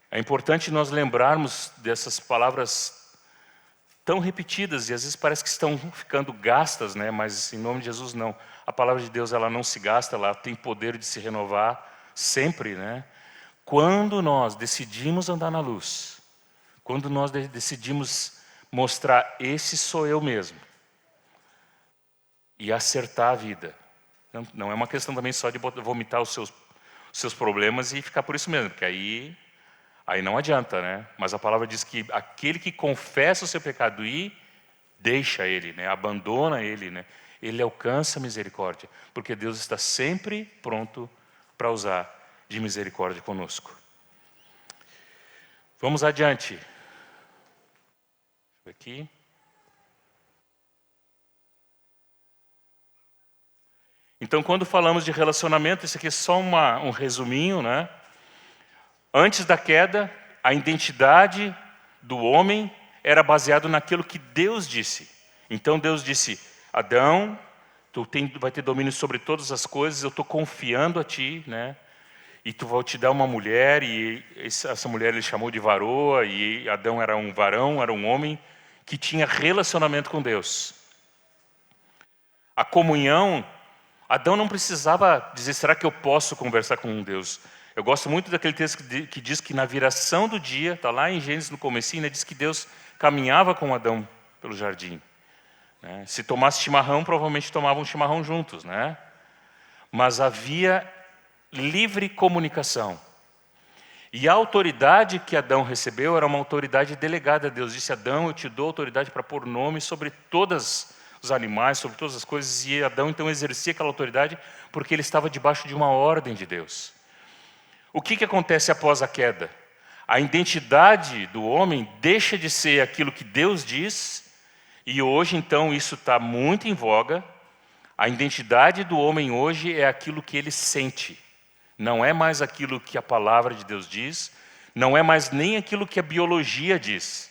É importante nós lembrarmos dessas palavras tão repetidas, e às vezes parece que estão ficando gastas, né? Mas em nome de Jesus não. A palavra de Deus ela não se gasta, ela tem poder de se renovar sempre, né? Quando nós decidimos andar na luz, quando nós decidimos mostrar esse sou eu mesmo, e acertar a vida. Não é uma questão também só de vomitar os seus problemas e ficar por isso mesmo, porque aí não adianta, né? Mas a palavra diz que aquele que confessa o seu pecado e deixa ele, né? Abandona ele, né? Ele alcança a misericórdia, porque Deus está sempre pronto para usar de misericórdia conosco. Vamos adiante. Deixa eu ver aqui. Então, quando falamos de relacionamento, isso aqui é só um resuminho, né? Antes da queda, a identidade do homem era baseada naquilo que Deus disse. Então Deus disse, Adão, tu vai ter domínio sobre todas as coisas, eu estou confiando a ti, né? E tu vou te dar uma mulher, e essa mulher ele chamou de varoa, e Adão era um varão, era um homem que tinha relacionamento com Deus. A comunhão, Adão não precisava dizer, será que eu posso conversar com Deus? Eu gosto muito daquele texto que diz que na viração do dia, está lá em Gênesis no comecinho, né, diz que Deus caminhava com Adão pelo jardim. Né? Se tomasse chimarrão, provavelmente tomavam chimarrão juntos. Né? Mas havia livre comunicação. E a autoridade que Adão recebeu era uma autoridade delegada. Deus disse, Adão, eu te dou autoridade para pôr nome sobre todas os animais, sobre todas as coisas, e Adão então exercia aquela autoridade porque ele estava debaixo de uma ordem de Deus. O que acontece após a queda? A identidade do homem deixa de ser aquilo que Deus diz, e hoje então isso está muito em voga. A identidade do homem hoje é aquilo que ele sente. Não é mais aquilo que a palavra de Deus diz, não é mais nem aquilo que a biologia diz.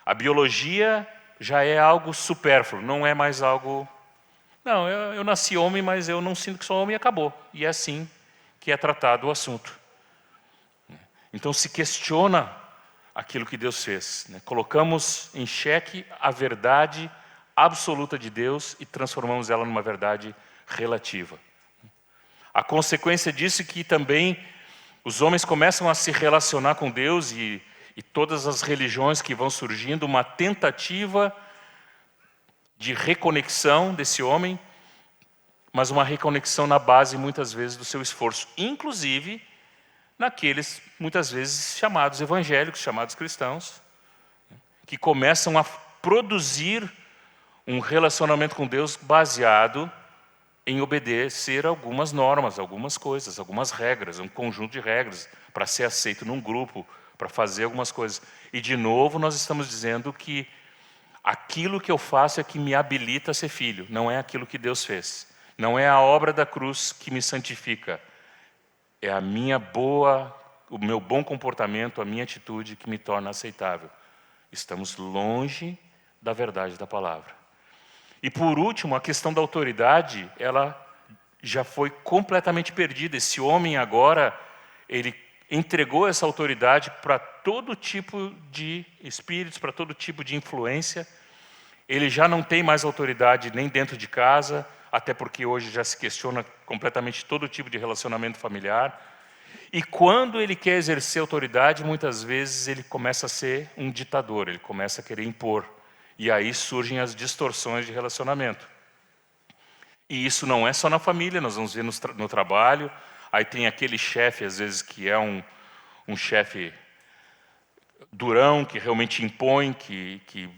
A biologia já é algo supérfluo, não é mais algo... Não, eu nasci homem, mas eu não sinto que sou homem e acabou. E é assim que é tratado o assunto. Então se questiona aquilo que Deus fez. Colocamos em xeque a verdade absoluta de Deus e transformamos ela numa verdade relativa. A consequência disso é que também os homens começam a se relacionar com Deus e todas as religiões que vão surgindo, uma tentativa de reconexão desse homem, mas uma reconexão na base, muitas vezes, do seu esforço, inclusive naqueles, muitas vezes, chamados evangélicos, chamados cristãos, que começam a produzir um relacionamento com Deus baseado em obedecer algumas normas, algumas coisas, algumas regras, um conjunto de regras, para ser aceito num grupo, para fazer algumas coisas. E, de novo, nós estamos dizendo que aquilo que eu faço é que me habilita a ser filho, não é aquilo que Deus fez. Não é a obra da cruz que me santifica. É o meu bom comportamento, a minha atitude que me torna aceitável. Estamos longe da verdade da palavra. E por último, a questão da autoridade, ela já foi completamente perdida. Esse homem agora, ele entregou essa autoridade para todo tipo de espíritos, para todo tipo de influência. Ele já não tem mais autoridade nem dentro de casa, até porque hoje já se questiona completamente todo tipo de relacionamento familiar. E quando ele quer exercer autoridade, muitas vezes ele começa a ser um ditador, ele começa a querer impor. E aí surgem as distorções de relacionamento. E isso não é só na família, nós vamos ver no trabalho. Aí tem aquele chefe, às vezes, que é um chefe durão, que realmente impõe, que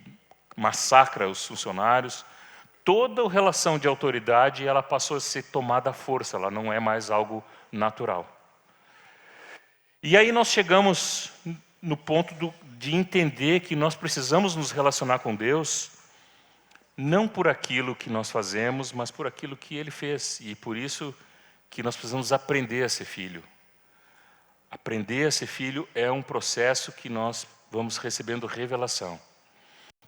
massacra os funcionários. Toda relação de autoridade, ela passou a ser tomada à força, ela não é mais algo natural. E aí nós chegamos no ponto de entender que nós precisamos nos relacionar com Deus, não por aquilo que nós fazemos, mas por aquilo que Ele fez. E por isso que nós precisamos aprender a ser filho. Aprender a ser filho é um processo que nós vamos recebendo revelação.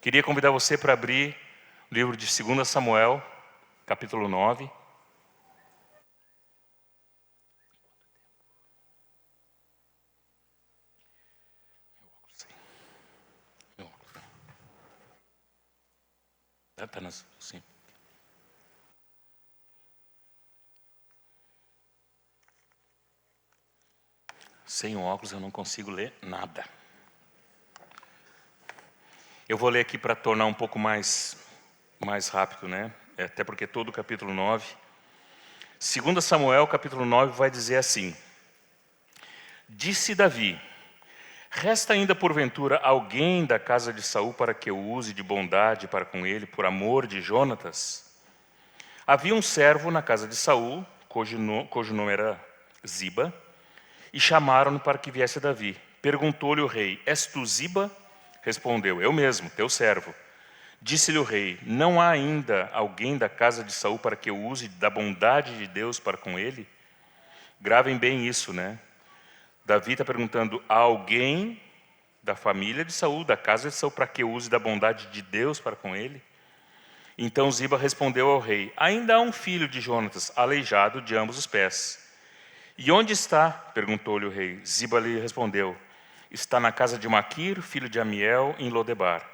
Queria convidar você para abrir o livro de 2 Samuel, capítulo 9. Sim. Sem o óculos eu não consigo ler nada. Eu vou ler aqui para tornar um pouco mais rápido, né? Até porque todo o capítulo 9. 2 Samuel, capítulo 9, vai dizer assim: Disse Davi: Resta ainda porventura alguém da casa de Saul para que eu use de bondade para com ele, por amor de Jonatas? Havia um servo na casa de Saul, cujo nome era Ziba, e chamaram-no para que viesse a Davi. Perguntou-lhe o rei: És tu Ziba? Respondeu: Eu mesmo, teu servo. Disse-lhe o rei: Não há ainda alguém da casa de Saul para que eu use da bondade de Deus para com ele? Gravem bem isso, né? Davi está perguntando: há alguém da família de Saul, da casa de Saul, para que eu use da bondade de Deus para com ele? Então Ziba respondeu ao rei: Ainda há um filho de Jonatas, aleijado de ambos os pés. E onde está? Perguntou-lhe o rei. Ziba lhe respondeu: Está na casa de Maquir, filho de Amiel, em Lodebar.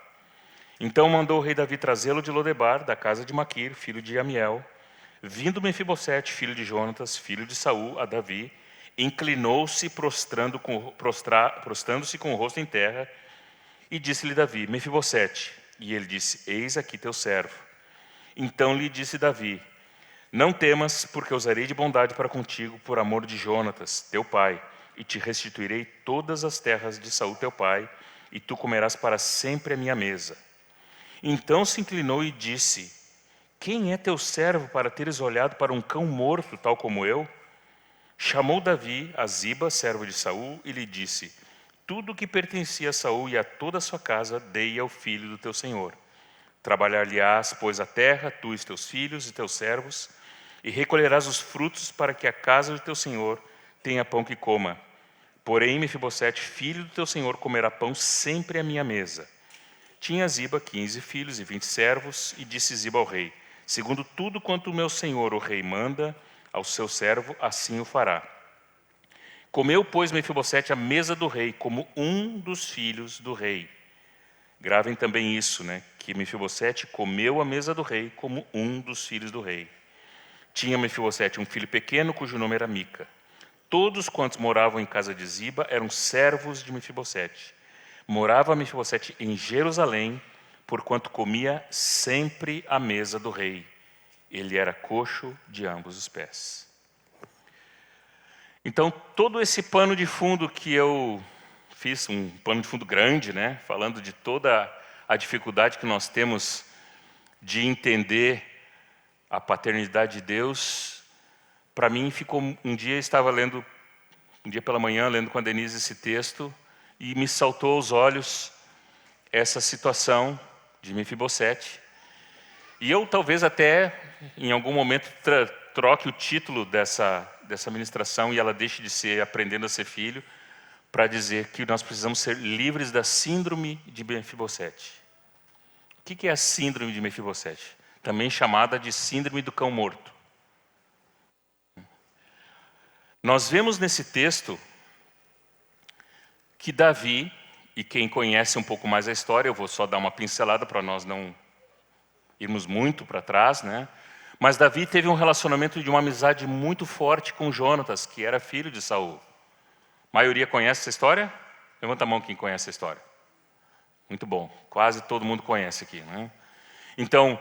Então mandou o rei Davi trazê-lo de Lodebar, da casa de Maquir, filho de Amiel. Vindo Mefibosete, filho de Jonatas, filho de Saul, a Davi, inclinou-se, prostrando-se com o rosto em terra, e disse-lhe Davi: Mefibosete. E ele disse: Eis aqui teu servo. Então lhe disse Davi: Não temas, porque usarei de bondade para contigo, por amor de Jonatas, teu pai, e te restituirei todas as terras de Saul teu pai, e tu comerás para sempre a minha mesa. Então se inclinou e disse: quem é teu servo para teres olhado para um cão morto, tal como eu? Chamou Davi a Ziba, servo de Saul, e lhe disse: tudo o que pertencia a Saul e a toda a sua casa dei ao filho do teu senhor. Trabalhar-lhe-ás, pois, a terra, tu e teus filhos e teus servos, e recolherás os frutos para que a casa do teu senhor tenha pão que coma. Porém, Mefibosete, filho do teu senhor, comerá pão sempre à minha mesa. Tinha Ziba 15 filhos e 20 servos, e disse Ziba ao rei: segundo tudo quanto o meu senhor, o rei, manda ao seu servo, assim o fará. Comeu, pois, Mefibosete à mesa do rei, como um dos filhos do rei. Gravem também isso, que Mefibosete comeu à mesa do rei, como um dos filhos do rei. Tinha Mefibosete um filho pequeno, cujo nome era Mica. Todos quantos moravam em casa de Ziba eram servos de Mefibosete. Morava Mefibosete em Jerusalém, porquanto comia sempre à mesa do rei. Ele era coxo de ambos os pés. Então, todo esse pano de fundo que eu fiz, um pano de fundo grande, falando de toda a dificuldade que nós temos de entender a paternidade de Deus, para mim ficou, um dia pela manhã, lendo com a Denise esse texto, e me saltou aos olhos essa situação de Mefibosete. E eu talvez até, em algum momento, troque o título dessa ministração e ela deixe de ser Aprendendo a Ser Filho, para dizer que nós precisamos ser livres da síndrome de Mefibosete. O que é a síndrome de Mefibosete? Também chamada de síndrome do cão morto. Nós vemos nesse texto que Davi, e quem conhece um pouco mais a história, eu vou só dar uma pincelada para nós não irmos muito para trás, mas Davi teve um relacionamento de uma amizade muito forte com Jonatas, que era filho de Saul. A maioria conhece essa história? Levanta a mão quem conhece essa história. Muito bom, quase todo mundo conhece aqui. Então,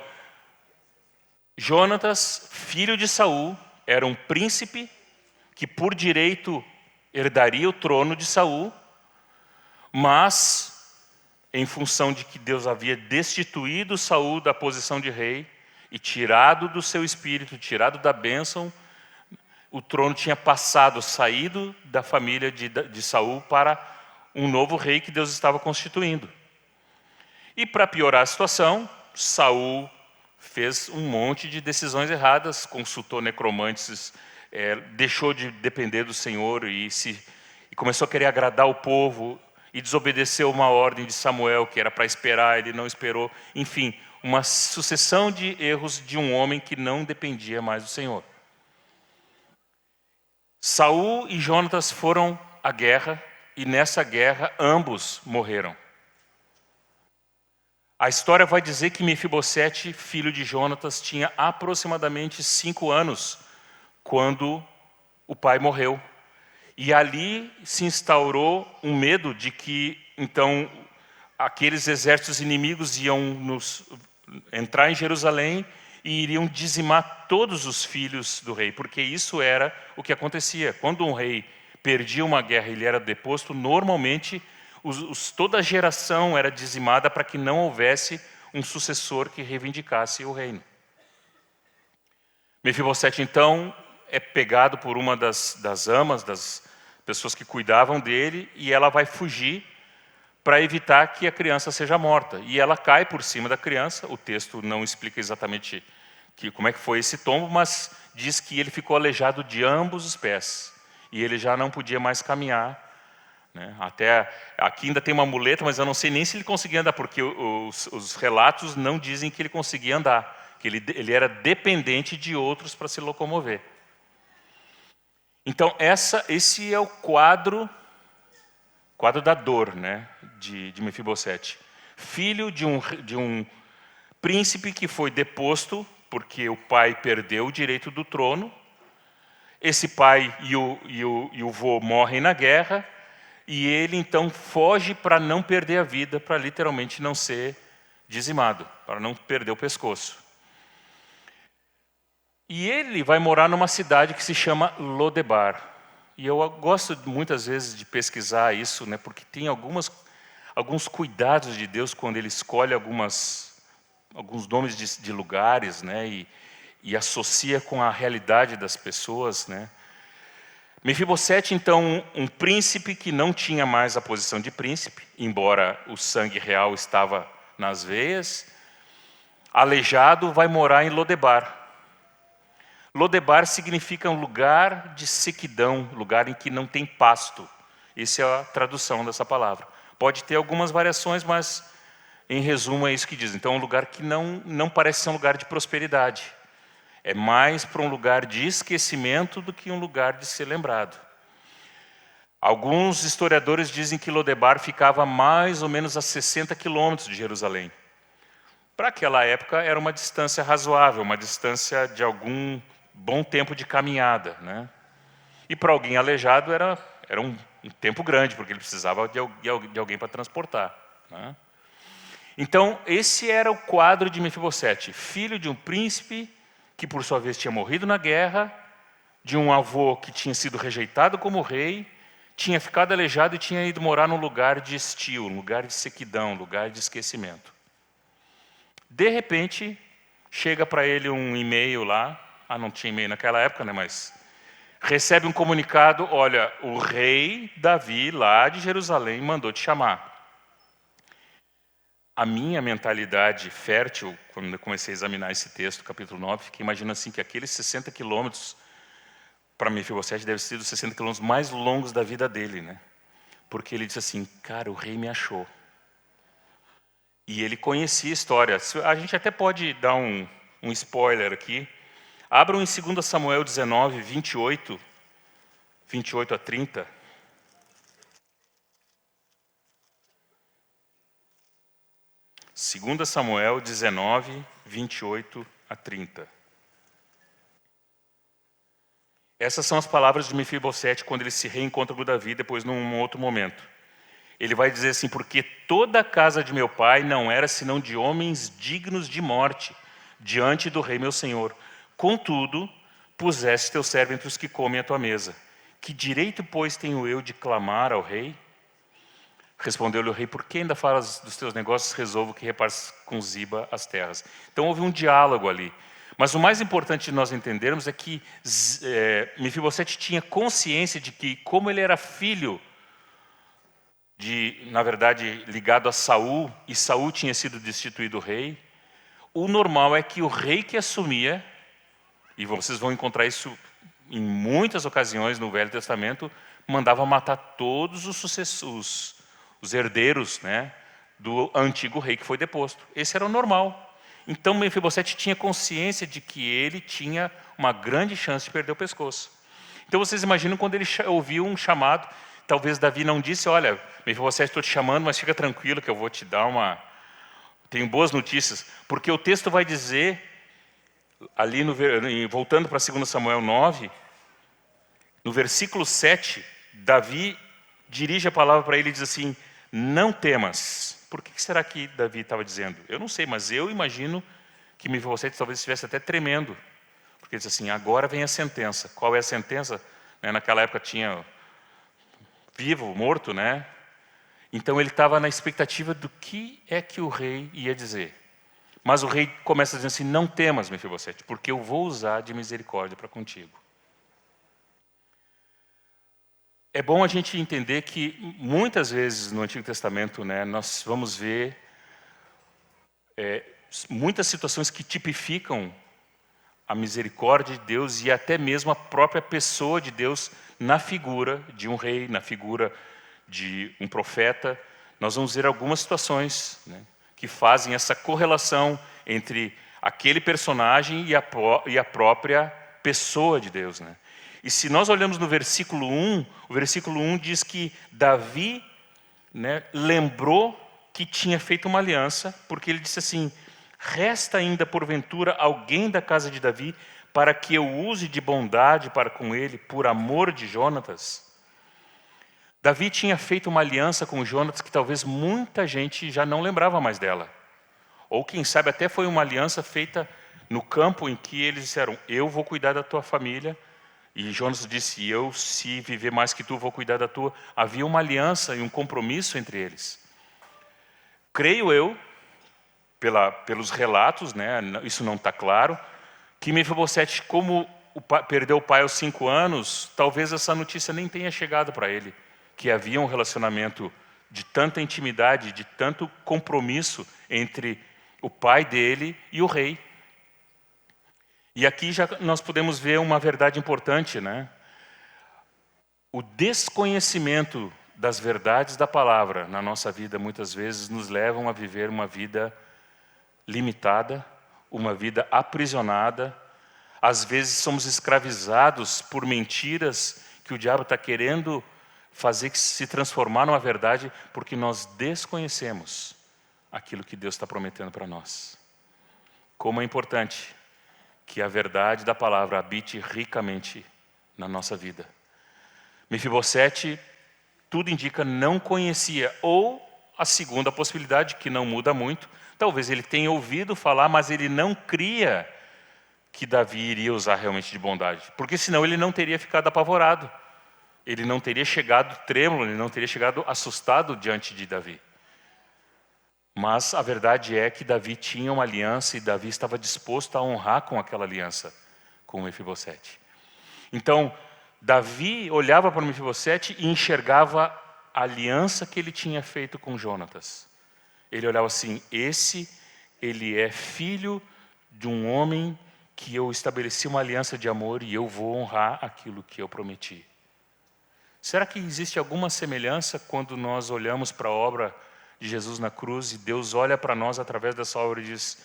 Jonatas, filho de Saul, era um príncipe que por direito herdaria o trono de Saul, mas em função de que Deus havia destituído Saul da posição de rei e tirado do seu espírito, tirado da bênção, o trono tinha saído da família de Saul para um novo rei que Deus estava constituindo. E para piorar a situação, Saul fez um monte de decisões erradas, consultou necromantes, deixou de depender do Senhor e começou a querer agradar o povo e desobedeceu uma ordem de Samuel, que era para esperar, ele não esperou. Enfim, uma sucessão de erros de um homem que não dependia mais do Senhor. Saul e Jonatas foram à guerra e nessa guerra ambos morreram. A história vai dizer que Mefibosete, filho de Jonatas, tinha aproximadamente 5 anos quando o pai morreu. E ali se instaurou um medo de que, então, aqueles exércitos inimigos iam entrar em Jerusalém e iriam dizimar todos os filhos do rei, porque isso era o que acontecia. Quando um rei perdia uma guerra e ele era deposto, normalmente toda a geração era dizimada para que não houvesse um sucessor que reivindicasse o reino. Mefibosete, então, é pegado por uma das amas, das pessoas que cuidavam dele, e ela vai fugir para evitar que a criança seja morta. E ela cai por cima da criança, o texto não explica exatamente como é que foi esse tombo, mas diz que ele ficou aleijado de ambos os pés, e ele já não podia mais caminhar. Até aqui ainda tem uma muleta, mas eu não sei nem se ele conseguia andar, porque os relatos não dizem que ele conseguia andar, que ele era dependente de outros para se locomover. Então esse é o quadro da dor, de Mefibosete. Filho de um príncipe que foi deposto porque o pai perdeu o direito do trono. Esse pai e o vô morrem na guerra, e ele então foge para não perder a vida, para literalmente não ser dizimado, para não perder o pescoço. E ele vai morar numa cidade que se chama Lodebar. E eu gosto muitas vezes de pesquisar isso, porque tem alguns cuidados de Deus quando Ele escolhe algumas alguns nomes de lugares, né? E associa com a realidade das pessoas, né? Mefibosete, então, um príncipe que não tinha mais a posição de príncipe, embora o sangue real estava nas veias, aleijado, vai morar em Lodebar. Lodebar significa um lugar de sequidão, lugar em que não tem pasto. Essa é a tradução dessa palavra. Pode ter algumas variações, mas em resumo é isso que diz. Então é um lugar que não parece ser um lugar de prosperidade. É mais para um lugar de esquecimento do que um lugar de ser lembrado. Alguns historiadores dizem que Lodebar ficava mais ou menos a 60 quilômetros de Jerusalém. Para aquela época era uma distância razoável, uma distância de algum bom tempo de caminhada, né? E para alguém aleijado era um tempo grande, porque ele precisava de alguém para transportar, né? Então esse era o quadro de Mefibosete, filho de um príncipe que por sua vez tinha morrido na guerra, de um avô que tinha sido rejeitado como rei, tinha ficado aleijado e tinha ido morar num lugar de estio, um lugar de sequidão, um lugar de esquecimento. De repente, chega para ele um e-mail lá, não tinha e-mail naquela época, né, mas recebe um comunicado, olha, o rei Davi lá de Jerusalém mandou te chamar. A minha mentalidade fértil, quando eu comecei a examinar esse texto, capítulo 9, fiquei imaginando assim que aqueles 60 quilômetros, para Mefibosete, deve ter sido os 60 quilômetros mais longos da vida dele, né? Porque ele disse assim, cara, o rei me achou. E ele conhecia a história. A gente até pode dar um spoiler aqui. Abram em 2 Samuel 19, 28 a 30. 2 Samuel 19, 28 a 30. Essas são as palavras de Mefibosete quando ele se reencontra com Davi, depois num outro momento. Ele vai dizer assim, porque toda a casa de meu pai não era senão de homens dignos de morte, diante do rei meu senhor. Contudo, puseste teu servo entre os que comem à tua mesa. Que direito, pois, tenho eu de clamar ao rei? Respondeu-lhe o rei, por que ainda falas dos teus negócios? Resolvo que repares com Ziba as terras. Então houve um diálogo ali. Mas o mais importante de nós entendermos é que Mefibosete tinha consciência de que, como ele era filho na verdade, ligado a Saul, e Saul tinha sido destituído rei, o normal é que o rei que assumia, e vocês vão encontrar isso em muitas ocasiões no Velho Testamento, mandava matar todos os herdeiros, né, do antigo rei que foi deposto. Esse era o normal. Então Mefibosete tinha consciência de que ele tinha uma grande chance de perder o pescoço. Então vocês imaginam quando ele ouviu um chamado, talvez Davi não disse, olha, Mefibosete, estou te chamando, mas fica tranquilo que eu vou te dar tenho boas notícias, porque o texto vai dizer, ali voltando para 2 Samuel 9, no versículo 7, Davi dirige a palavra para ele e diz assim, não temas. Por que será que Davi estava dizendo? Eu não sei, mas eu imagino que Mefibosete talvez estivesse até tremendo, porque ele diz assim, agora vem a sentença. Qual é a sentença? Naquela época tinha vivo, morto, né? Então ele estava na expectativa do que é que o rei ia dizer. Mas o rei começa dizendo assim, não temas, Mefibosete, porque eu vou usar de misericórdia para contigo. É bom a gente entender que muitas vezes no Antigo Testamento, né, nós vamos ver muitas situações que tipificam a misericórdia de Deus e até mesmo a própria pessoa de Deus na figura de um rei, na figura de um profeta. Nós vamos ver algumas situações, né, que fazem essa correlação entre aquele personagem e a própria pessoa de Deus, né? E se nós olhamos no versículo 1, o versículo 1 diz que Davi, né, lembrou que tinha feito uma aliança, porque ele disse assim, resta ainda porventura alguém da casa de Davi para que eu use de bondade para com ele, por amor de Jonatas? Davi tinha feito uma aliança com Jonatas que talvez muita gente já não lembrava mais dela. Ou quem sabe até foi uma aliança feita no campo em que eles disseram, eu vou cuidar da tua família, e Jonas disse, eu, se viver mais que tu, vou cuidar da tua. Havia uma aliança e um compromisso entre eles. Creio eu pelos relatos, né, isso não está claro, que Mefibosete, como perdeu o pai aos 5 anos, talvez essa notícia nem tenha chegado para ele, que havia um relacionamento de tanta intimidade, de tanto compromisso entre o pai dele e o rei. E aqui já nós podemos ver uma verdade importante, né? O desconhecimento das verdades da palavra na nossa vida, muitas vezes, nos levam a viver uma vida limitada, uma vida aprisionada. Às vezes somos escravizados por mentiras que o diabo está querendo fazer que se transformar numa verdade, porque nós desconhecemos aquilo que Deus está prometendo para nós. Como é importante que a verdade da palavra habite ricamente na nossa vida. Mefibosete, tudo indica, não conhecia, ou a segunda possibilidade, que não muda muito, talvez ele tenha ouvido falar, mas ele não cria que Davi iria usar realmente de bondade, porque senão ele não teria ficado apavorado, ele não teria chegado trêmulo, ele não teria chegado assustado diante de Davi. Mas a verdade é que Davi tinha uma aliança e Davi estava disposto a honrar com aquela aliança com Mefibosete. Então, Davi olhava para Mefibosete e enxergava a aliança que ele tinha feito com Jonatas. Ele olhava assim, ele é filho de um homem que eu estabeleci uma aliança de amor e eu vou honrar aquilo que eu prometi. Será que existe alguma semelhança quando nós olhamos para a obra de Jesus na cruz e Deus olha para nós através dessa obra e diz,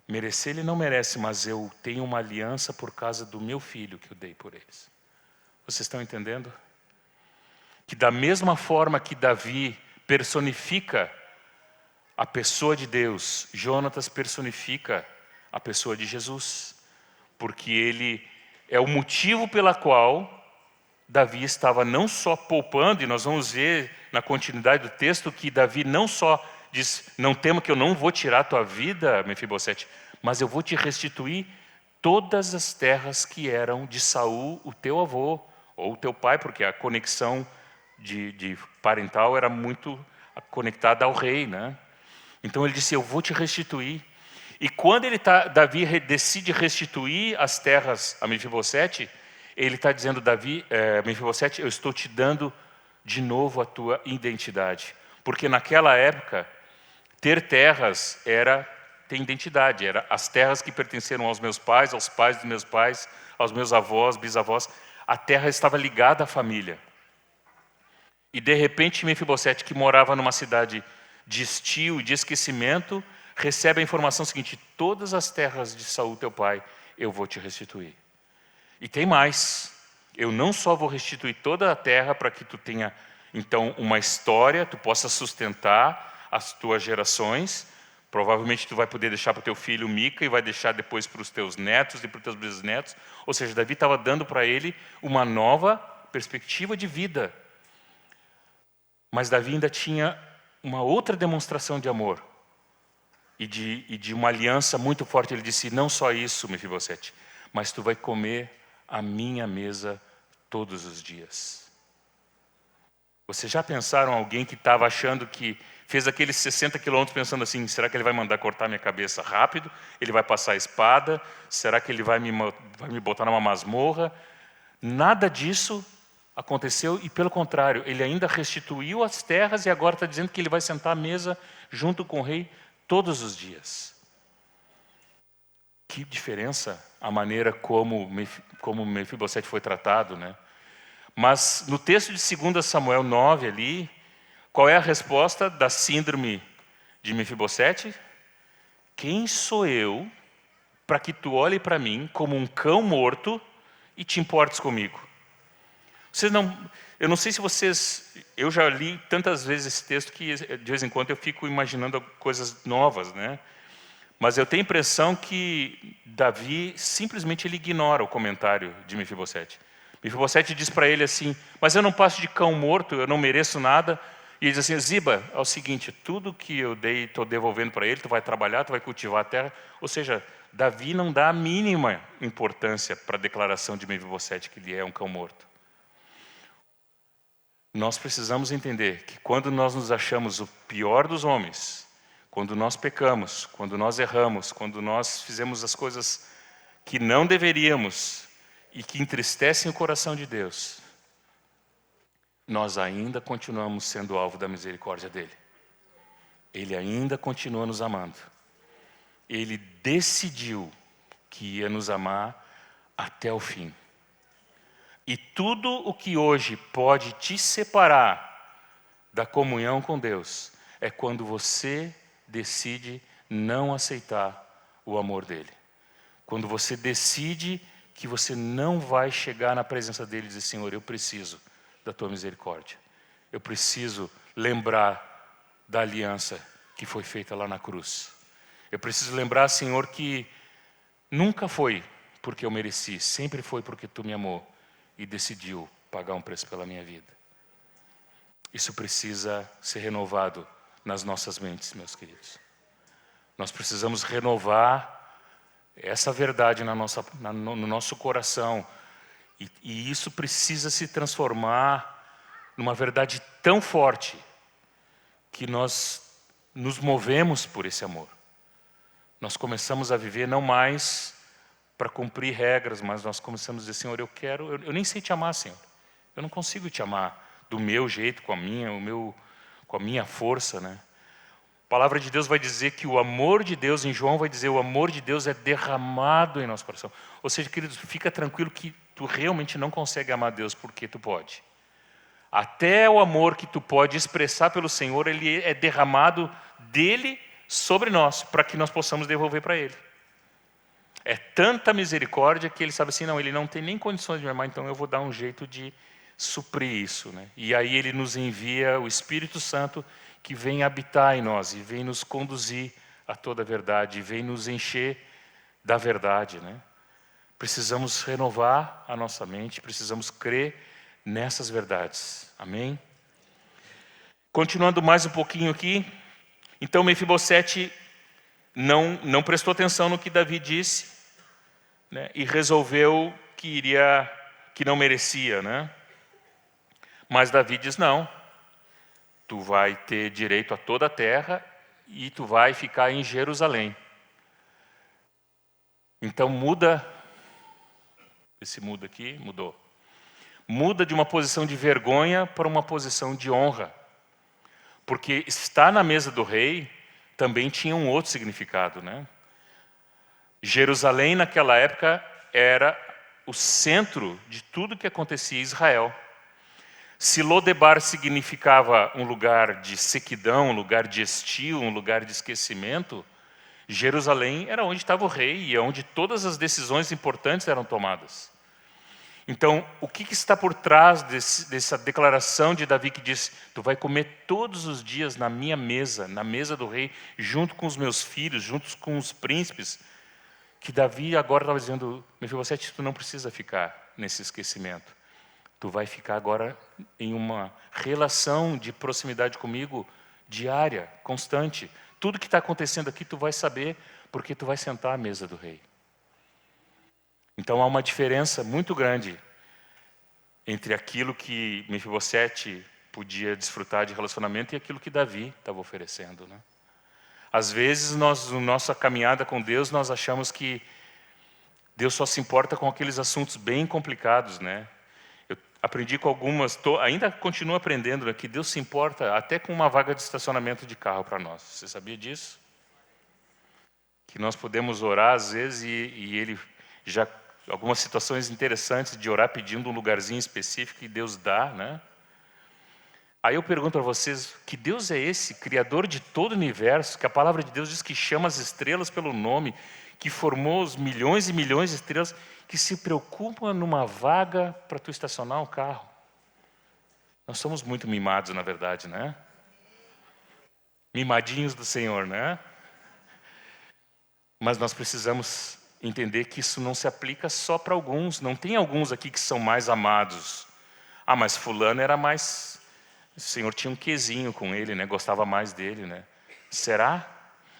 merecer ele não merece, mas eu tenho uma aliança por causa do meu filho que eu dei por eles. Vocês estão entendendo? Que da mesma forma que Davi personifica a pessoa de Deus, Jonatas personifica a pessoa de Jesus. Porque ele é o motivo pela qual Davi estava não só poupando, e nós vamos ver na continuidade do texto que Davi não só diz, não tema que eu não vou tirar a tua vida, Mefibosete, mas eu vou te restituir todas as terras que eram de Saul, o teu avô, ou o teu pai, porque a conexão de parental era muito conectada ao rei, né? Então ele disse, eu vou te restituir. E quando Davi decide restituir as terras a Mefibosete, ele está dizendo, Mefibosete, eu estou te dando de novo a tua identidade. Porque naquela época, ter terras era ter identidade. Era as terras que pertenceram aos meus pais, aos pais dos meus pais, aos meus avós, bisavós. A terra estava ligada à família. E de repente Mefibosete, que morava numa cidade de estio e de esquecimento, recebe a informação seguinte, todas as terras de Saul, teu pai, eu vou te restituir. E tem mais, eu não só vou restituir toda a terra para que tu tenha, então, uma história, tu possa sustentar as tuas gerações, provavelmente tu vai poder deixar para o teu filho Mica e vai deixar depois para os teus netos e para os teus bisnetos, ou seja, Davi estava dando para ele uma nova perspectiva de vida. Mas Davi ainda tinha uma outra demonstração de amor e de uma aliança muito forte. Ele disse, não só isso, Mefibosete, mas tu vai comer a minha mesa todos os dias. Vocês já pensaram alguém que estava achando que fez aqueles 60 quilômetros pensando assim, será que ele vai mandar cortar minha cabeça rápido? Ele vai passar a espada? Será que ele vai me botar numa masmorra? Nada disso aconteceu e, pelo contrário, ele ainda restituiu as terras e agora está dizendo que ele vai sentar à mesa junto com o rei todos os dias. Que diferença a maneira como Mefibosete foi tratado, né? Mas no texto de 2 Samuel 9 ali, qual é a resposta da síndrome de Mefibosete? Quem sou eu para que tu olhe para mim como um cão morto e te importes comigo? Eu não sei se vocês... Eu já li tantas vezes esse texto que de vez em quando eu fico imaginando coisas novas, né? Mas eu tenho a impressão que Davi simplesmente ele ignora o comentário de Mefibosete. Mefibosete diz para ele assim, mas eu não passo de cão morto, eu não mereço nada. E ele diz assim, Ziba, é o seguinte, tudo que eu dei, estou devolvendo para ele, tu vai trabalhar, tu vai cultivar a terra. Ou seja, Davi não dá a mínima importância para a declaração de Mefibosete que ele é um cão morto. Nós precisamos entender que quando nós nos achamos o pior dos homens, quando nós pecamos, quando nós erramos, quando nós fizemos as coisas que não deveríamos e que entristecem o coração de Deus, nós ainda continuamos sendo alvo da misericórdia dele. Ele ainda continua nos amando. Ele decidiu que ia nos amar até o fim. E tudo o que hoje pode te separar da comunhão com Deus é quando você decide não aceitar o amor dele. Quando você decide que você não vai chegar na presença dele e dizer: Senhor, eu preciso da tua misericórdia. Eu preciso lembrar da aliança que foi feita lá na cruz. Eu preciso lembrar, Senhor, que nunca foi porque eu mereci, sempre foi porque tu me amou e decidiu pagar um preço pela minha vida. Isso precisa ser renovado nas nossas mentes, meus queridos. Nós precisamos renovar essa verdade no nosso coração. E isso precisa se transformar numa verdade tão forte que nós nos movemos por esse amor. Nós começamos a viver não mais para cumprir regras, mas nós começamos a dizer: Senhor, eu nem sei te amar, Senhor. Eu não consigo te amar do meu jeito, com a minha força, né? A palavra de Deus vai dizer que o amor de Deus, em João vai dizer, o amor de Deus é derramado em nosso coração. Ou seja, queridos, fica tranquilo que tu realmente não consegue amar Deus porque tu pode. Até o amor que tu pode expressar pelo Senhor, ele é derramado dele sobre nós, para que nós possamos devolver para ele. É tanta misericórdia que ele sabe assim: não, ele não tem nem condições de me amar, então eu vou dar um jeito de suprir isso, né? E aí ele nos envia o Espírito Santo, que vem habitar em nós e vem nos conduzir a toda a verdade, e vem nos encher da verdade, né? Precisamos renovar a nossa mente, precisamos crer nessas verdades. Amém? Continuando mais um pouquinho aqui. Então Mefibosete não prestou atenção no que Davi disse, né? E resolveu que não merecia, né? Mas Davi diz: não, tu vai ter direito a toda a terra e tu vai ficar em Jerusalém. Então muda, esse muda aqui, mudou. Muda de uma posição de vergonha para uma posição de honra. Porque estar na mesa do rei também tinha um outro significado, né? Jerusalém naquela época era o centro de tudo que acontecia em Israel. Se Lodebar significava um lugar de sequidão, um lugar de estio, um lugar de esquecimento, Jerusalém era onde estava o rei e é onde todas as decisões importantes eram tomadas. Então, o que está por trás dessa declaração de Davi que diz: tu vai comer todos os dias na minha mesa, na mesa do rei, junto com os meus filhos, junto com os príncipes? Que Davi agora estava dizendo: Mefibosete, tu não precisa ficar nesse esquecimento. Tu vai ficar agora em uma relação de proximidade comigo diária, constante. Tudo que está acontecendo aqui tu vai saber, porque tu vai sentar à mesa do rei. Então há uma diferença muito grande entre aquilo que Mefibosete podia desfrutar de relacionamento e aquilo que Davi estava oferecendo, né? Às vezes, na nossa caminhada com Deus, nós achamos que Deus só se importa com aqueles assuntos bem complicados, né? Eu aprendi com algumas, ainda continuo aprendendo, né, que Deus se importa até com uma vaga de estacionamento de carro para nós. Você sabia disso? Que nós podemos orar às vezes e Ele já... Algumas situações interessantes de orar pedindo um lugarzinho específico e Deus dá, né? Aí eu pergunto para vocês, que Deus é esse, Criador de todo o universo, que a palavra de Deus diz que chama as estrelas pelo nome, que formou os milhões e milhões de estrelas, que se preocupa numa vaga para tu estacionar um carro? Nós somos muito mimados, na verdade, né? Mimadinhos do Senhor, né? Mas nós precisamos entender que isso não se aplica só para alguns. Não tem alguns aqui que são mais amados. Ah, mas fulano era mais... O Senhor tinha um quezinho com ele, né? Gostava mais dele, né? Será?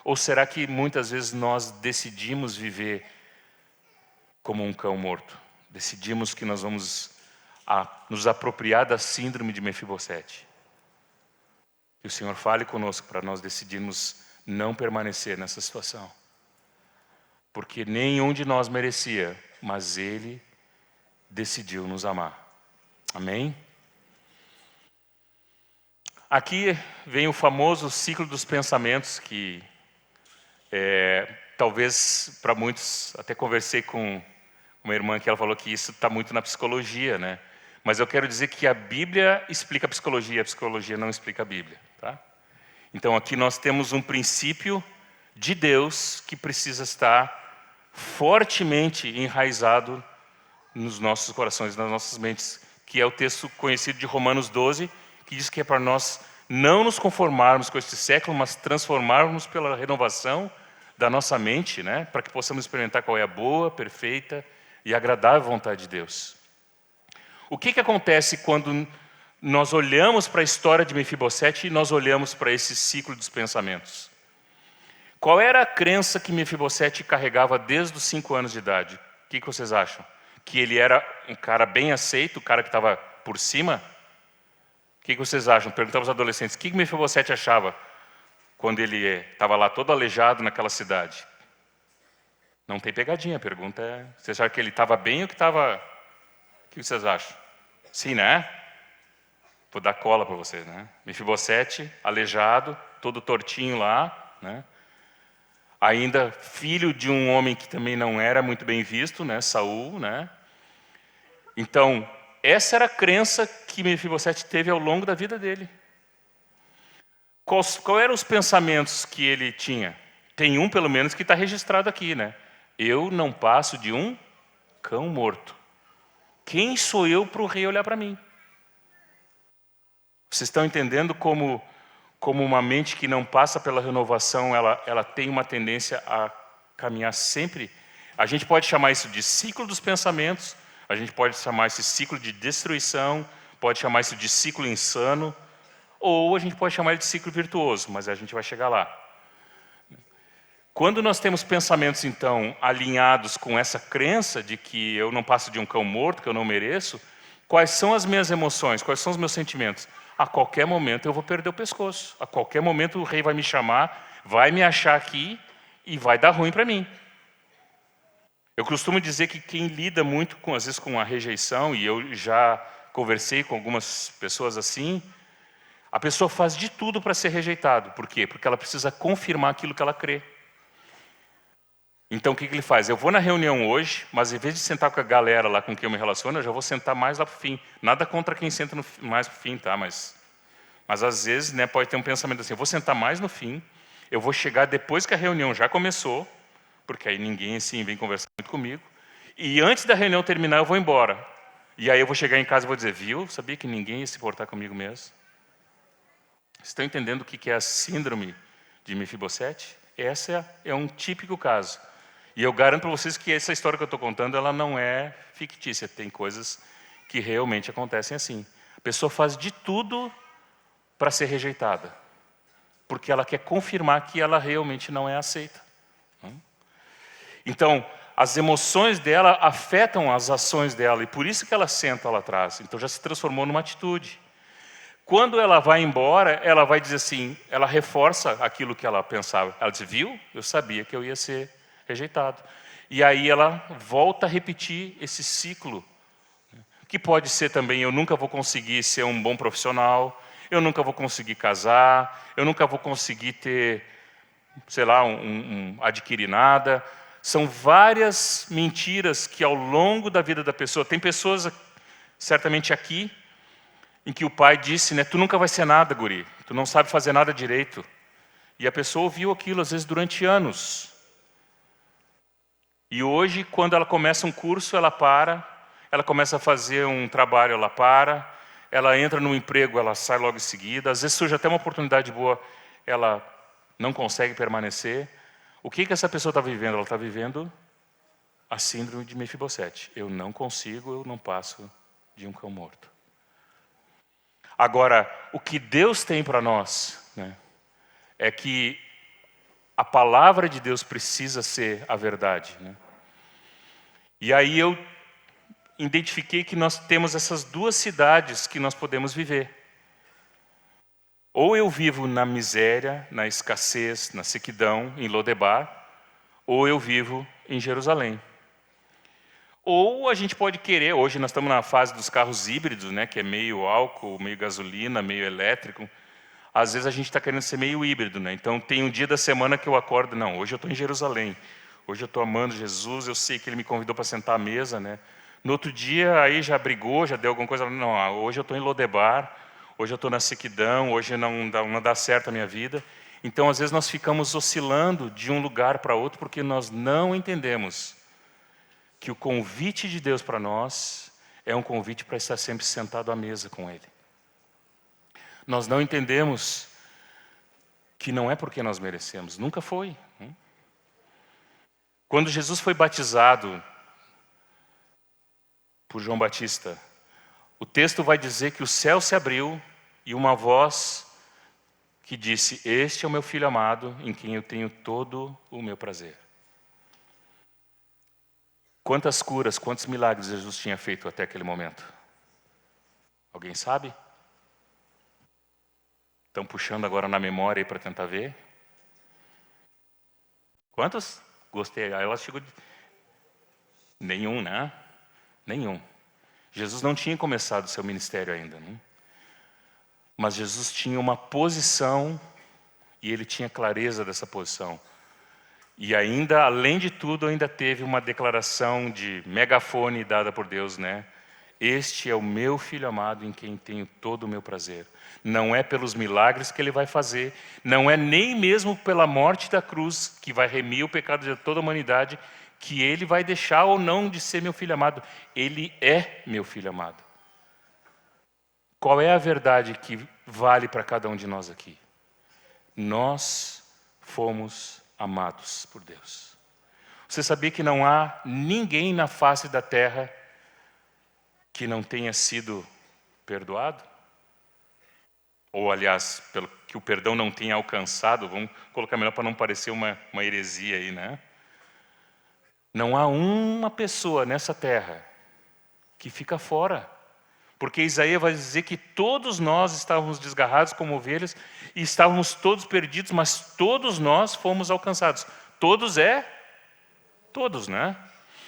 Ou será que muitas vezes nós decidimos viver como um cão morto? Decidimos que nós vamos nos apropriar da síndrome de Mefibosete. Que o Senhor fale conosco para nós decidirmos não permanecer nessa situação. Porque nenhum de nós merecia, mas Ele decidiu nos amar. Amém? Aqui vem o famoso ciclo dos pensamentos, que talvez para muitos, até conversei com uma irmã que ela falou que isso está muito na psicologia, né? Mas eu quero dizer que a Bíblia explica a psicologia não explica a Bíblia, tá? Então aqui nós temos um princípio de Deus que precisa estar fortemente enraizado nos nossos corações, nas nossas mentes, que é o texto conhecido de Romanos 12, que diz que é para nós não nos conformarmos com este século, mas transformarmos pela renovação da nossa mente, né? Para que possamos experimentar qual é a boa, perfeita e agradável vontade de Deus. O que acontece quando nós olhamos para a história de Mefibosete e nós olhamos para esse ciclo dos pensamentos? Qual era a crença que Mefibosete carregava desde os 5 anos de idade? O que vocês acham? Que ele era um cara bem aceito, o cara que estava por cima? O que vocês acham? Perguntava aos adolescentes, o que Mefibosete achava quando ele estava lá todo aleijado naquela cidade? Não tem pegadinha, a pergunta é, vocês acham que ele estava bem ou que estava... O que vocês acham? Sim, né? Vou dar cola para vocês, né? Mefibosete, aleijado, todo tortinho lá, né? Ainda filho de um homem que também não era muito bem visto, né? Saul, né? Então, essa era a crença que Mefibosete teve ao longo da vida dele. Qual eram os pensamentos que ele tinha? Tem um, pelo menos, que está registrado aqui, né? Eu não passo de um cão morto. Quem sou eu para o rei olhar para mim? Vocês estão entendendo como uma mente que não passa pela renovação, ela tem uma tendência a caminhar sempre? A gente pode chamar isso de ciclo dos pensamentos, a gente pode chamar esse ciclo de destruição, pode chamar isso de ciclo insano, ou a gente pode chamar de ciclo virtuoso, mas a gente vai chegar lá. Quando nós temos pensamentos, então, alinhados com essa crença de que eu não passo de um cão morto, que eu não mereço, quais são as minhas emoções, quais são os meus sentimentos? A qualquer momento eu vou perder o pescoço, a qualquer momento o rei vai me chamar, vai me achar aqui e vai dar ruim para mim. Eu costumo dizer que quem lida muito, às vezes, com a rejeição, e eu já conversei com algumas pessoas assim, a pessoa faz de tudo para ser rejeitado. Por quê? Porque ela precisa confirmar aquilo que ela crê. Então o que ele faz? Eu vou na reunião hoje, mas em vez de sentar com a galera lá com quem eu me relaciono, eu já vou sentar mais lá para o fim. Nada contra quem senta mais para o fim, tá? Mas às vezes, né, pode ter um pensamento assim, eu vou sentar mais no fim, eu vou chegar depois que a reunião já começou, porque aí ninguém assim vem conversar muito comigo, e antes da reunião terminar eu vou embora. E aí eu vou chegar em casa e vou dizer, viu? Sabia que ninguém ia se portar comigo mesmo? Vocês estão entendendo o que é a síndrome de Mefibosete? Essa é um típico caso. E eu garanto para vocês que essa história que eu estou contando, ela não é fictícia. Tem coisas que realmente acontecem assim. A pessoa faz de tudo para ser rejeitada, porque ela quer confirmar que ela realmente não é aceita. Então, as emoções dela afetam as ações dela, e por isso que ela senta lá atrás. Então já se transformou numa atitude. Quando ela vai embora, ela vai dizer assim, ela reforça aquilo que ela pensava. Ela diz, viu? Eu sabia que eu ia ser rejeitado. E aí ela volta a repetir esse ciclo, que pode ser também, eu nunca vou conseguir ser um bom profissional, eu nunca vou conseguir casar, eu nunca vou conseguir ter, sei lá, adquirir nada. São várias mentiras que ao longo da vida da pessoa, tem pessoas, certamente aqui, em que o pai disse, né, tu nunca vai ser nada, guri, tu não sabe fazer nada direito. E a pessoa ouviu aquilo, às vezes, durante anos. E hoje, quando ela começa um curso, ela para, ela começa a fazer um trabalho, ela para, ela entra num emprego, ela sai logo em seguida, às vezes surge até uma oportunidade boa, ela não consegue permanecer. O que essa pessoa está vivendo? Ela está vivendo a síndrome de Mefibosete. Eu não consigo, eu não passo de um cão morto. Agora, o que Deus tem para nós, né, é que a palavra de Deus precisa ser a verdade, né? E aí eu identifiquei que nós temos essas duas cidades que nós podemos viver. Ou eu vivo na miséria, na escassez, na sequidão, em Lodebar, ou eu vivo em Jerusalém. Ou a gente pode querer, hoje nós estamos na fase dos carros híbridos, né, que é meio álcool, meio gasolina, meio elétrico. Às vezes a gente está querendo ser meio híbrido, né? Então tem um dia da semana que eu acordo, não, hoje eu estou em Jerusalém, hoje eu estou amando Jesus, eu sei que Ele me convidou para sentar à mesa, né? No outro dia aí já brigou, já deu alguma coisa, não, hoje eu estou em Lodebar, hoje eu estou na sequidão, hoje não dá certo a minha vida. Então às vezes nós ficamos oscilando de um lugar para outro porque nós não entendemos que o convite de Deus para nós é um convite para estar sempre sentado à mesa com Ele. Nós não entendemos que não é porque nós merecemos, nunca foi. Quando Jesus foi batizado por João Batista, o texto vai dizer que o céu se abriu e uma voz que disse: "Este é o meu filho amado, em quem eu tenho todo o meu prazer." Quantas curas, quantos milagres Jesus tinha feito até aquele momento? Alguém sabe? Estão puxando agora na memória aí para tentar ver? Quantos? Gostei. Aí ela chegou de... Nenhum, né? Nenhum. Jesus não tinha começado o seu ministério ainda, né? Mas Jesus tinha uma posição e ele tinha clareza dessa posição. E ainda, além de tudo, ainda teve uma declaração de megafone dada por Deus, né? Este é o meu filho amado em quem tenho todo o meu prazer. Não é pelos milagres que ele vai fazer, não é nem mesmo pela morte da cruz, que vai remir o pecado de toda a humanidade, que ele vai deixar ou não de ser meu filho amado. Ele é meu filho amado. Qual é a verdade que vale para cada um de nós aqui? Nós fomos amados por Deus. Você sabia que não há ninguém na face da terra que não tenha sido perdoado? Ou, aliás, que o perdão não tenha alcançado, vamos colocar melhor para não parecer uma heresia aí, né? Não há uma pessoa nessa terra que fica fora. Porque Isaías vai dizer que todos nós estávamos desgarrados como ovelhas e estávamos todos perdidos, mas todos nós fomos alcançados. Todos todos, né?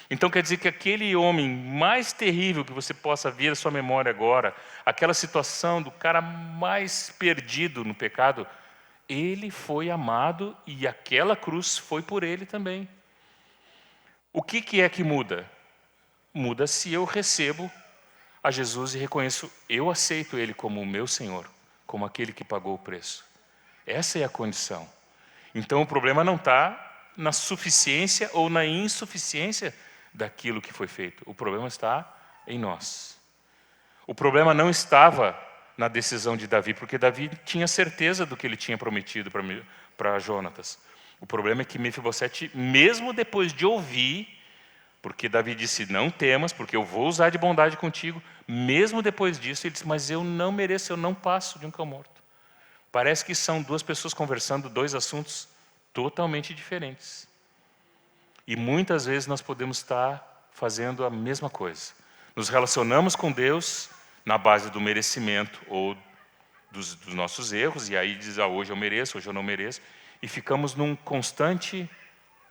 Então quer dizer que aquele homem mais terrível que você possa vir à sua memória agora, aquela situação do cara mais perdido no pecado, ele foi amado e aquela cruz foi por ele também. O que é que muda? Muda se eu recebo a Jesus e reconheço, eu aceito Ele como o meu Senhor, como aquele que pagou o preço. Essa é a condição. Então o problema não está na suficiência ou na insuficiência daquilo que foi feito. O problema está em nós. O problema não estava na decisão de Davi, porque Davi tinha certeza do que ele tinha prometido para Jonatas. O problema é que Mefibosete, mesmo depois de ouvir, porque Davi disse, não temas, porque eu vou usar de bondade contigo. Mesmo depois disso, ele disse, mas eu não mereço, eu não passo de um cão morto. Parece que são duas pessoas conversando, dois assuntos totalmente diferentes. E muitas vezes nós podemos estar fazendo a mesma coisa. Nos relacionamos com Deus na base do merecimento ou dos nossos erros, e aí diz, hoje eu mereço, hoje eu não mereço, e ficamos num constante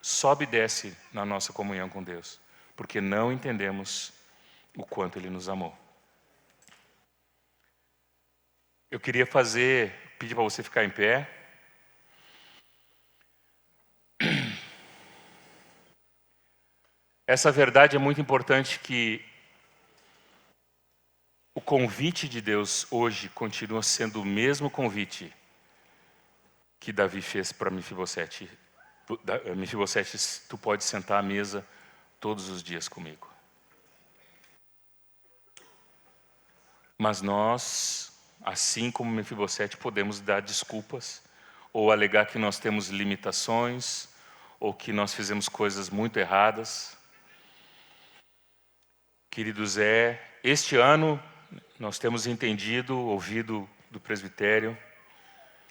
sobe e desce na nossa comunhão com Deus, porque não entendemos o quanto Ele nos amou. Eu queria pedir para você ficar em pé. Essa verdade é muito importante, que o convite de Deus hoje continua sendo o mesmo convite que Davi fez para Mefibosete. Mefibosete, tu pode sentar à mesa todos os dias comigo. Mas nós, assim como Mefibosete, podemos dar desculpas ou alegar que nós temos limitações ou que nós fizemos coisas muito erradas. Queridos, este ano nós temos entendido, ouvido do presbitério,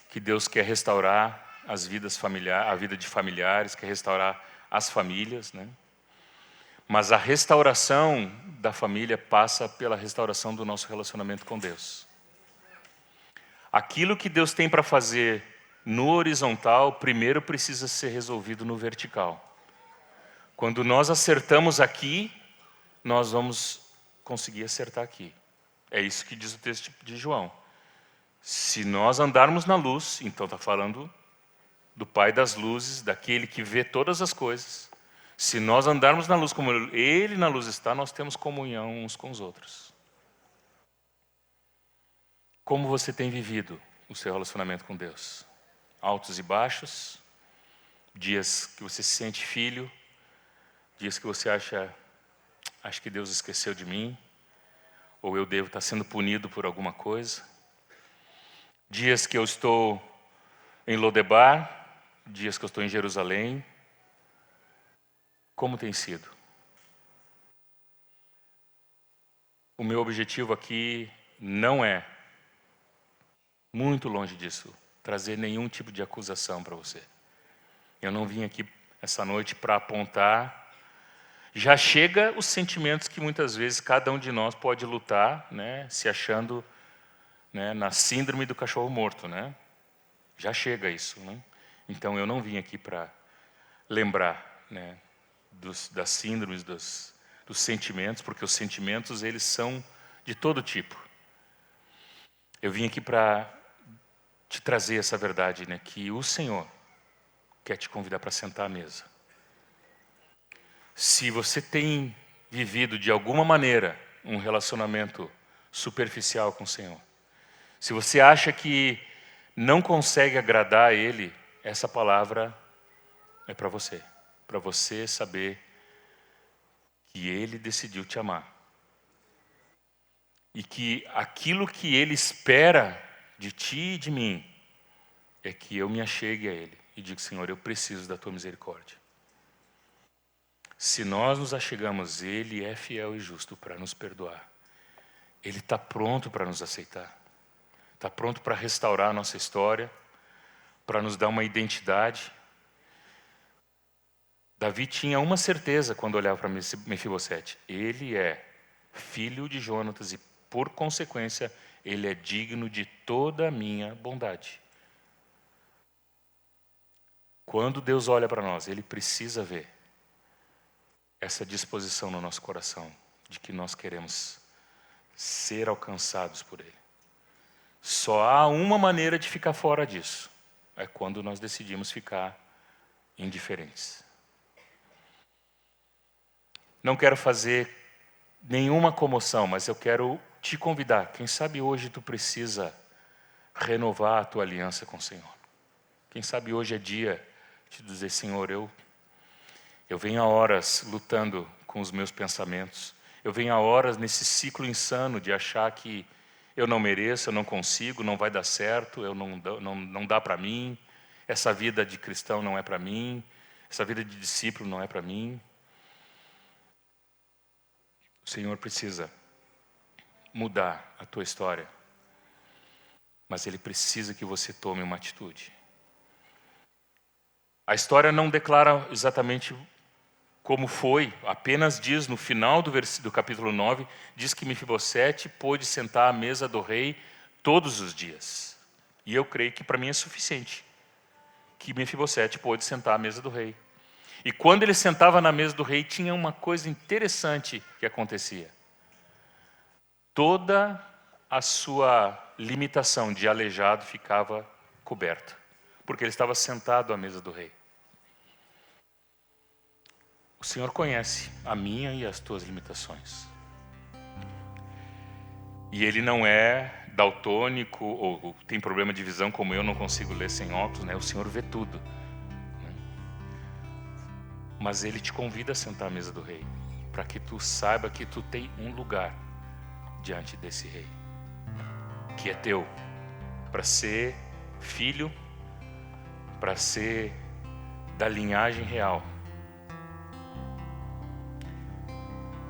que Deus quer restaurar as vidas familiares, a vida de familiares, quer restaurar as famílias, né? Mas a restauração da família passa pela restauração do nosso relacionamento com Deus. Aquilo que Deus tem para fazer no horizontal, primeiro precisa ser resolvido no vertical. Quando nós acertamos aqui, nós vamos conseguir acertar aqui. É isso que diz o texto de João. Se nós andarmos na luz, então está falando do Pai das luzes, daquele que vê todas as coisas. Se nós andarmos na luz como Ele na luz está, nós temos comunhão uns com os outros. Como você tem vivido o seu relacionamento com Deus? Altos e baixos, dias que você se sente filho, dias que você acho que Deus esqueceu de mim, ou eu devo estar sendo punido por alguma coisa. Dias que eu estou em Lodebar, dias que eu estou em Jerusalém. Como tem sido? O meu objetivo aqui não é, muito longe disso, trazer nenhum tipo de acusação para você. Eu não vim aqui essa noite para apontar. Já chega os sentimentos que muitas vezes cada um de nós pode lutar, né, se achando, né, na síndrome do cachorro morto, né? Já chega isso, né? Então eu não vim aqui para lembrar, né, das síndromes, dos sentimentos, porque os sentimentos eles são de todo tipo. Eu vim aqui para te trazer essa verdade, né, que o Senhor quer te convidar para sentar à mesa. Se você tem vivido de alguma maneira um relacionamento superficial com o Senhor, se você acha que não consegue agradar a Ele, essa palavra é para você saber que Ele decidiu te amar. E que aquilo que Ele espera de ti e de mim é que eu me achegue a Ele e diga: Senhor, eu preciso da Tua misericórdia. Se nós nos achegamos, Ele é fiel e justo para nos perdoar. Ele está pronto para nos aceitar. Está pronto para restaurar a nossa história, para nos dar uma identidade. Davi tinha uma certeza quando olhava para Mefibosete: ele é filho de Jonatas e, por consequência, ele é digno de toda a minha bondade. Quando Deus olha para nós, Ele precisa ver essa disposição no nosso coração, de que nós queremos ser alcançados por Ele. Só há uma maneira de ficar fora disso, é quando nós decidimos ficar indiferentes. Não quero fazer nenhuma comoção, mas eu quero te convidar. Quem sabe hoje tu precisa renovar a tua aliança com o Senhor. Quem sabe hoje é dia de dizer: Senhor, eu venho há horas lutando com os meus pensamentos. Eu venho há horas nesse ciclo insano de achar que eu não mereço, eu não consigo, não vai dar certo, não dá para mim. Essa vida de cristão não é para mim. Essa vida de discípulo não é para mim. O Senhor precisa mudar a tua história, mas Ele precisa que você tome uma atitude. A história não declara exatamente como foi, apenas diz no final do capítulo 9, diz que Mefibosete pôde sentar à mesa do rei todos os dias. E eu creio que para mim é suficiente, que Mefibosete pôde sentar à mesa do rei. E quando ele sentava na mesa do rei, tinha uma coisa interessante que acontecia. Toda a sua limitação de aleijado ficava coberta, porque ele estava sentado à mesa do rei. O Senhor conhece a minha e as tuas limitações. E Ele não é daltônico ou tem problema de visão como eu, não consigo ler sem óculos, né? O Senhor vê tudo. Mas Ele te convida a sentar à mesa do rei, para que tu saiba que tu tem um lugar diante desse rei, que é teu, para ser filho, para ser da linhagem real.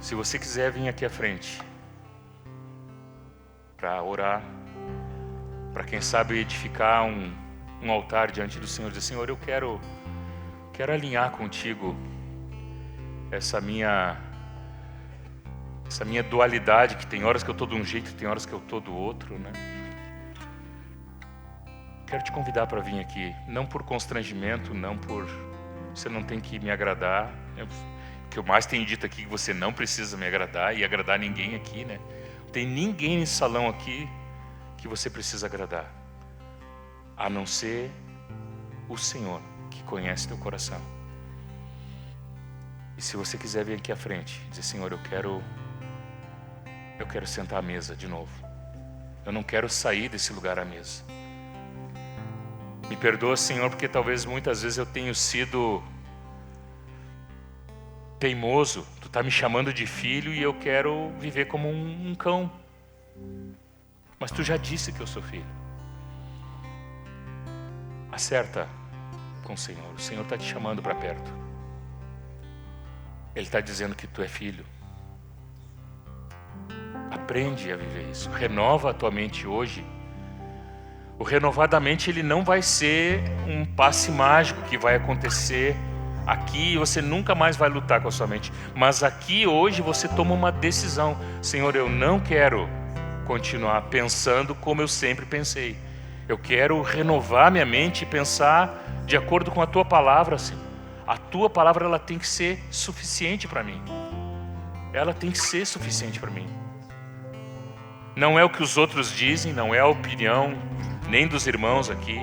Se você quiser vir aqui à frente para orar, para quem sabe edificar um altar diante do Senhor, dizer: Senhor, eu quero alinhar contigo essa minha dualidade, que tem horas que eu estou de um jeito, tem horas que eu estou do outro, né? quero te convidar para vir aqui, não por constrangimento, você não tem que me agradar. O que eu mais tenho dito aqui é que você não precisa me agradar e agradar ninguém aqui, né? Não tem ninguém nesse salão aqui que você precisa agradar, a não ser o Senhor, que conhece teu coração. E se você quiser vir aqui à frente, dizer: Senhor, eu quero sentar à mesa de novo. Eu não quero sair desse lugar à mesa. Me perdoa, Senhor, porque talvez muitas vezes eu tenho sido teimoso. Tu está me chamando de filho e eu quero viver como um cão. Mas tu já disse que eu sou filho. Acerta com o Senhor. O Senhor está te chamando para perto. Ele está dizendo que tu é filho. Aprende a viver isso. Renova a tua mente hoje. O renovadamente, ele não vai ser um passe mágico que vai acontecer aqui e você nunca mais vai lutar com a sua mente. Mas aqui hoje você toma uma decisão. Senhor, eu não quero continuar pensando como eu sempre pensei. Eu quero renovar minha mente e pensar de acordo com a tua palavra, Senhor. A tua palavra, ela tem que ser suficiente para mim. Ela tem que ser suficiente para mim. Não é o que os outros dizem, não é a opinião nem dos irmãos aqui.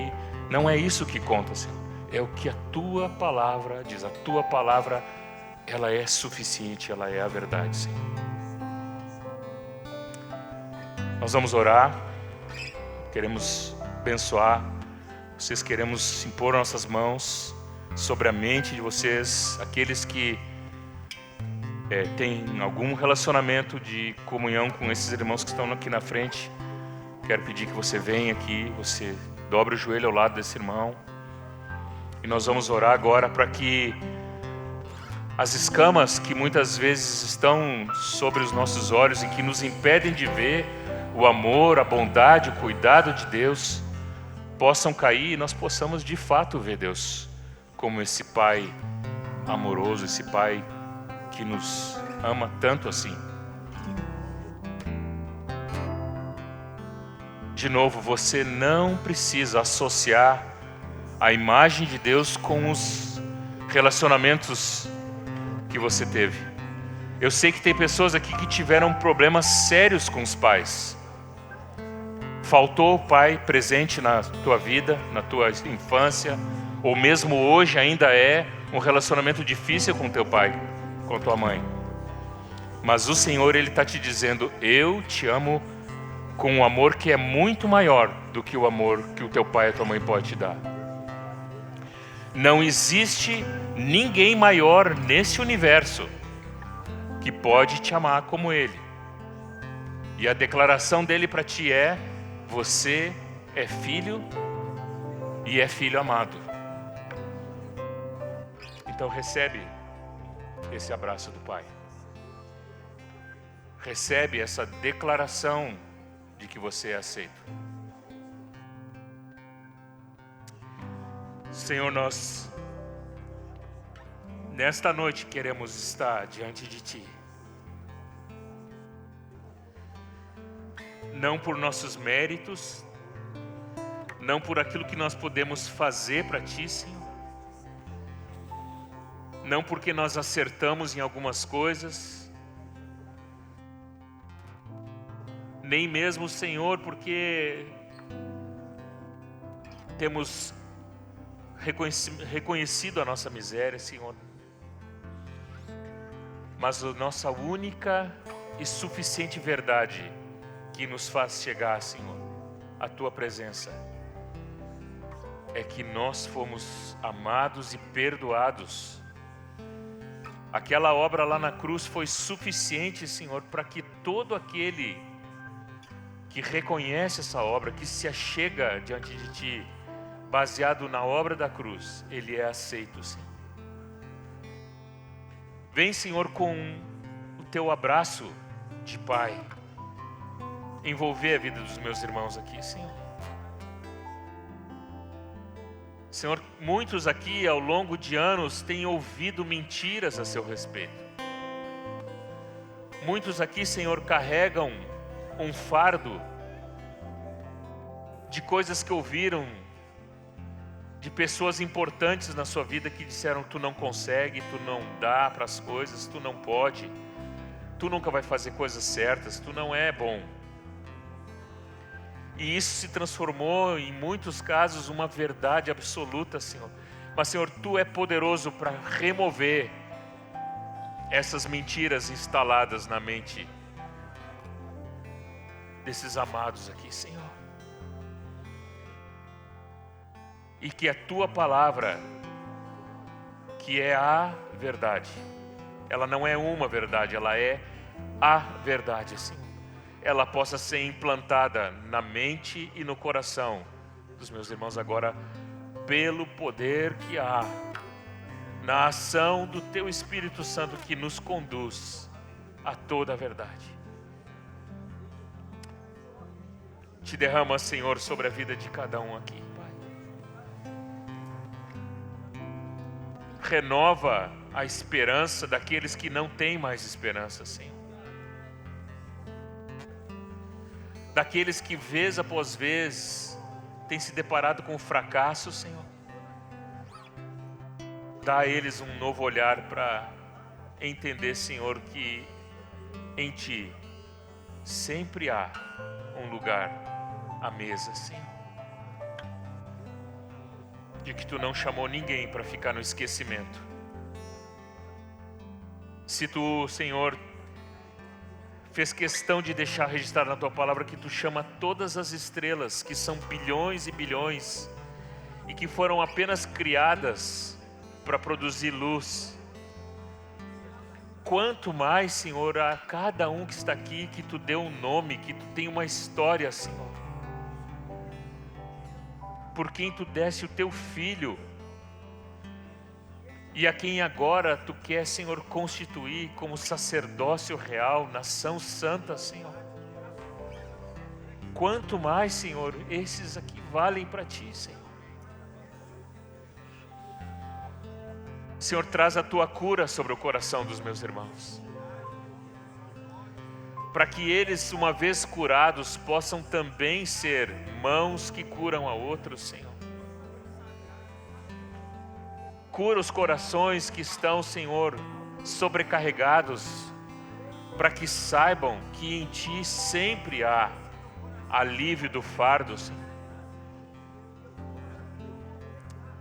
Não é isso que conta, Senhor. É o que a tua palavra diz. A tua palavra, ela é suficiente, ela é a verdade, Senhor. Nós vamos orar. Queremos abençoar. Vocês queremos impor nossas mãos sobre a mente de vocês. Aqueles que têm algum relacionamento de comunhão com esses irmãos que estão aqui na frente. Quero pedir que você venha aqui, você dobre o joelho ao lado desse irmão. E nós vamos orar agora para que as escamas que muitas vezes estão sobre os nossos olhos e que nos impedem de ver o amor, a bondade, o cuidado de Deus, possam cair e nós possamos de fato ver Deus como esse Pai amoroso, esse Pai que nos ama tanto assim. De novo, você não precisa associar a imagem de Deus com os relacionamentos que você teve. Eu sei que tem pessoas aqui que tiveram problemas sérios com os pais. Faltou o pai presente na tua vida, na tua infância, ou mesmo hoje ainda é um relacionamento difícil com teu pai, com tua mãe. Mas o Senhor, Ele está te dizendo: eu te amo com um amor que é muito maior do que o amor que o teu pai e a tua mãe pode te dar. Não existe ninguém maior nesse universo que pode te amar como Ele. E a declaração dele para ti é: você é filho e é filho amado. Então recebe esse abraço do Pai. Recebe essa declaração de que você é aceito. Senhor, nós nesta noite queremos estar diante de Ti. Não por nossos méritos, não por aquilo que nós podemos fazer para Ti, Senhor. Não porque nós acertamos em algumas coisas, nem mesmo, Senhor, porque temos reconhecido a nossa miséria, Senhor. Mas a nossa única e suficiente verdade que nos faz chegar, Senhor, à Tua presença, é que nós fomos amados e perdoados. Aquela obra lá na cruz foi suficiente, Senhor, para que todo aquele que reconhece essa obra, que se achega diante de Ti, baseado na obra da cruz, ele é aceito, Senhor. Vem, Senhor, com o Teu abraço de Pai, envolver a vida dos meus irmãos aqui, Senhor. Senhor, muitos aqui ao longo de anos têm ouvido mentiras a seu respeito. Muitos aqui, Senhor, carregam um fardo de coisas que ouviram de pessoas importantes na sua vida que disseram: tu não consegue, tu não dá para as coisas, tu não pode, tu nunca vai fazer coisas certas, tu não é bom. E isso se transformou, em muitos casos, uma verdade absoluta, Senhor. Mas, Senhor, tu é poderoso para remover essas mentiras instaladas na mente desses amados aqui, Senhor. E que a tua palavra, que é a verdade, ela não é uma verdade, ela é a verdade, Senhor. Ela possa ser implantada na mente e no coração dos meus irmãos agora, pelo poder que há na ação do teu Espírito Santo que nos conduz a toda a verdade. Te derrama, Senhor, sobre a vida de cada um aqui, Pai. Renova a esperança daqueles que não têm mais esperança, Senhor. Daqueles que vez após vez têm se deparado com o fracasso, Senhor. Dá a eles um novo olhar para entender, Senhor, que em Ti sempre há um lugar à mesa, Senhor. De que Tu não chamou ninguém para ficar no esquecimento. Se Tu, Senhor, fez questão de deixar registrado na Tua palavra que Tu chama todas as estrelas, que são bilhões e bilhões, e que foram apenas criadas para produzir luz. Quanto mais, Senhor, a cada um que está aqui, que Tu deu um nome, que Tu tem uma história, Senhor. Por quem Tu deste o Teu Filho, e a quem agora Tu quer, Senhor, constituir como sacerdócio real, nação santa, Senhor. Quanto mais, Senhor, esses aqui valem para Ti, Senhor. Senhor, traz a Tua cura sobre o coração dos meus irmãos, para que eles, uma vez curados, possam também ser mãos que curam a outros, Senhor. Cura os corações que estão, Senhor, sobrecarregados, para que saibam que em Ti sempre há alívio do fardo, Senhor.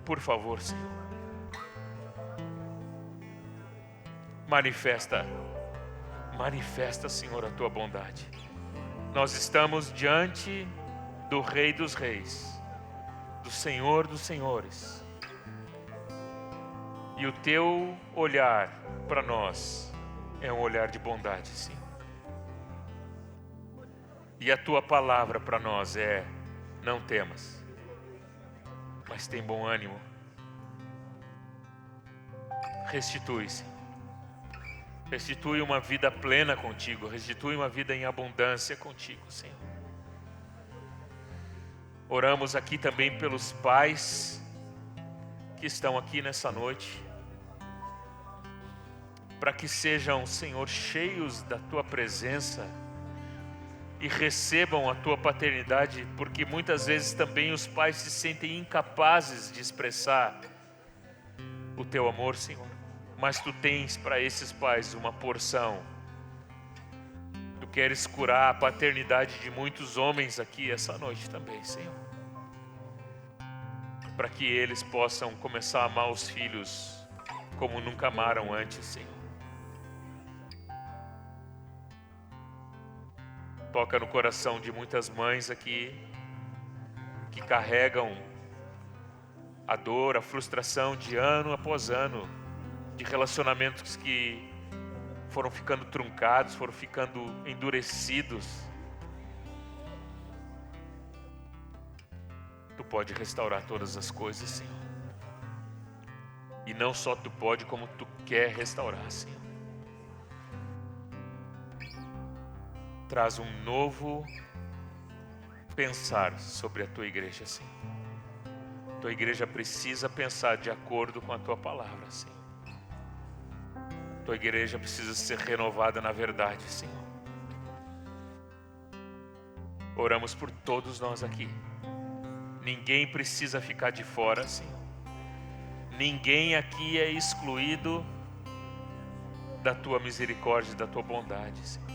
Por favor, Senhor, manifesta, Senhor, a Tua bondade. Nós estamos diante do Rei dos Reis, do Senhor dos Senhores. E o Teu olhar para nós é um olhar de bondade, Senhor. E a Tua palavra para nós é: não temas, mas tem bom ânimo. Restitui, Senhor. Restitui uma vida plena contigo, restitui uma vida em abundância contigo, Senhor. Oramos aqui também pelos pais que estão aqui nessa noite, para que sejam, Senhor, cheios da Tua presença e recebam a Tua paternidade, porque muitas vezes também os pais se sentem incapazes de expressar o Teu amor, Senhor. Mas Tu tens para esses pais uma porção. Tu queres curar a paternidade de muitos homens aqui essa noite também, Senhor. Para que eles possam começar a amar os filhos como nunca amaram antes, Senhor. Toca no coração de muitas mães aqui que carregam a dor, a frustração de ano após ano, de relacionamentos que foram ficando truncados, foram ficando endurecidos. Tu pode restaurar todas as coisas, Senhor. E não só Tu pode, como Tu quer restaurar, Senhor. Traz um novo pensar sobre a Tua igreja, Senhor. Tua igreja precisa pensar de acordo com a Tua palavra, Senhor. Tua igreja precisa ser renovada na verdade, Senhor. Oramos por todos nós aqui, Ninguém precisa ficar de fora, Senhor. Ninguém aqui é excluído da Tua misericórdia, da Tua bondade, Senhor.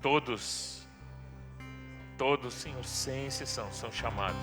Todos, Senhor, sem exceção, são chamados.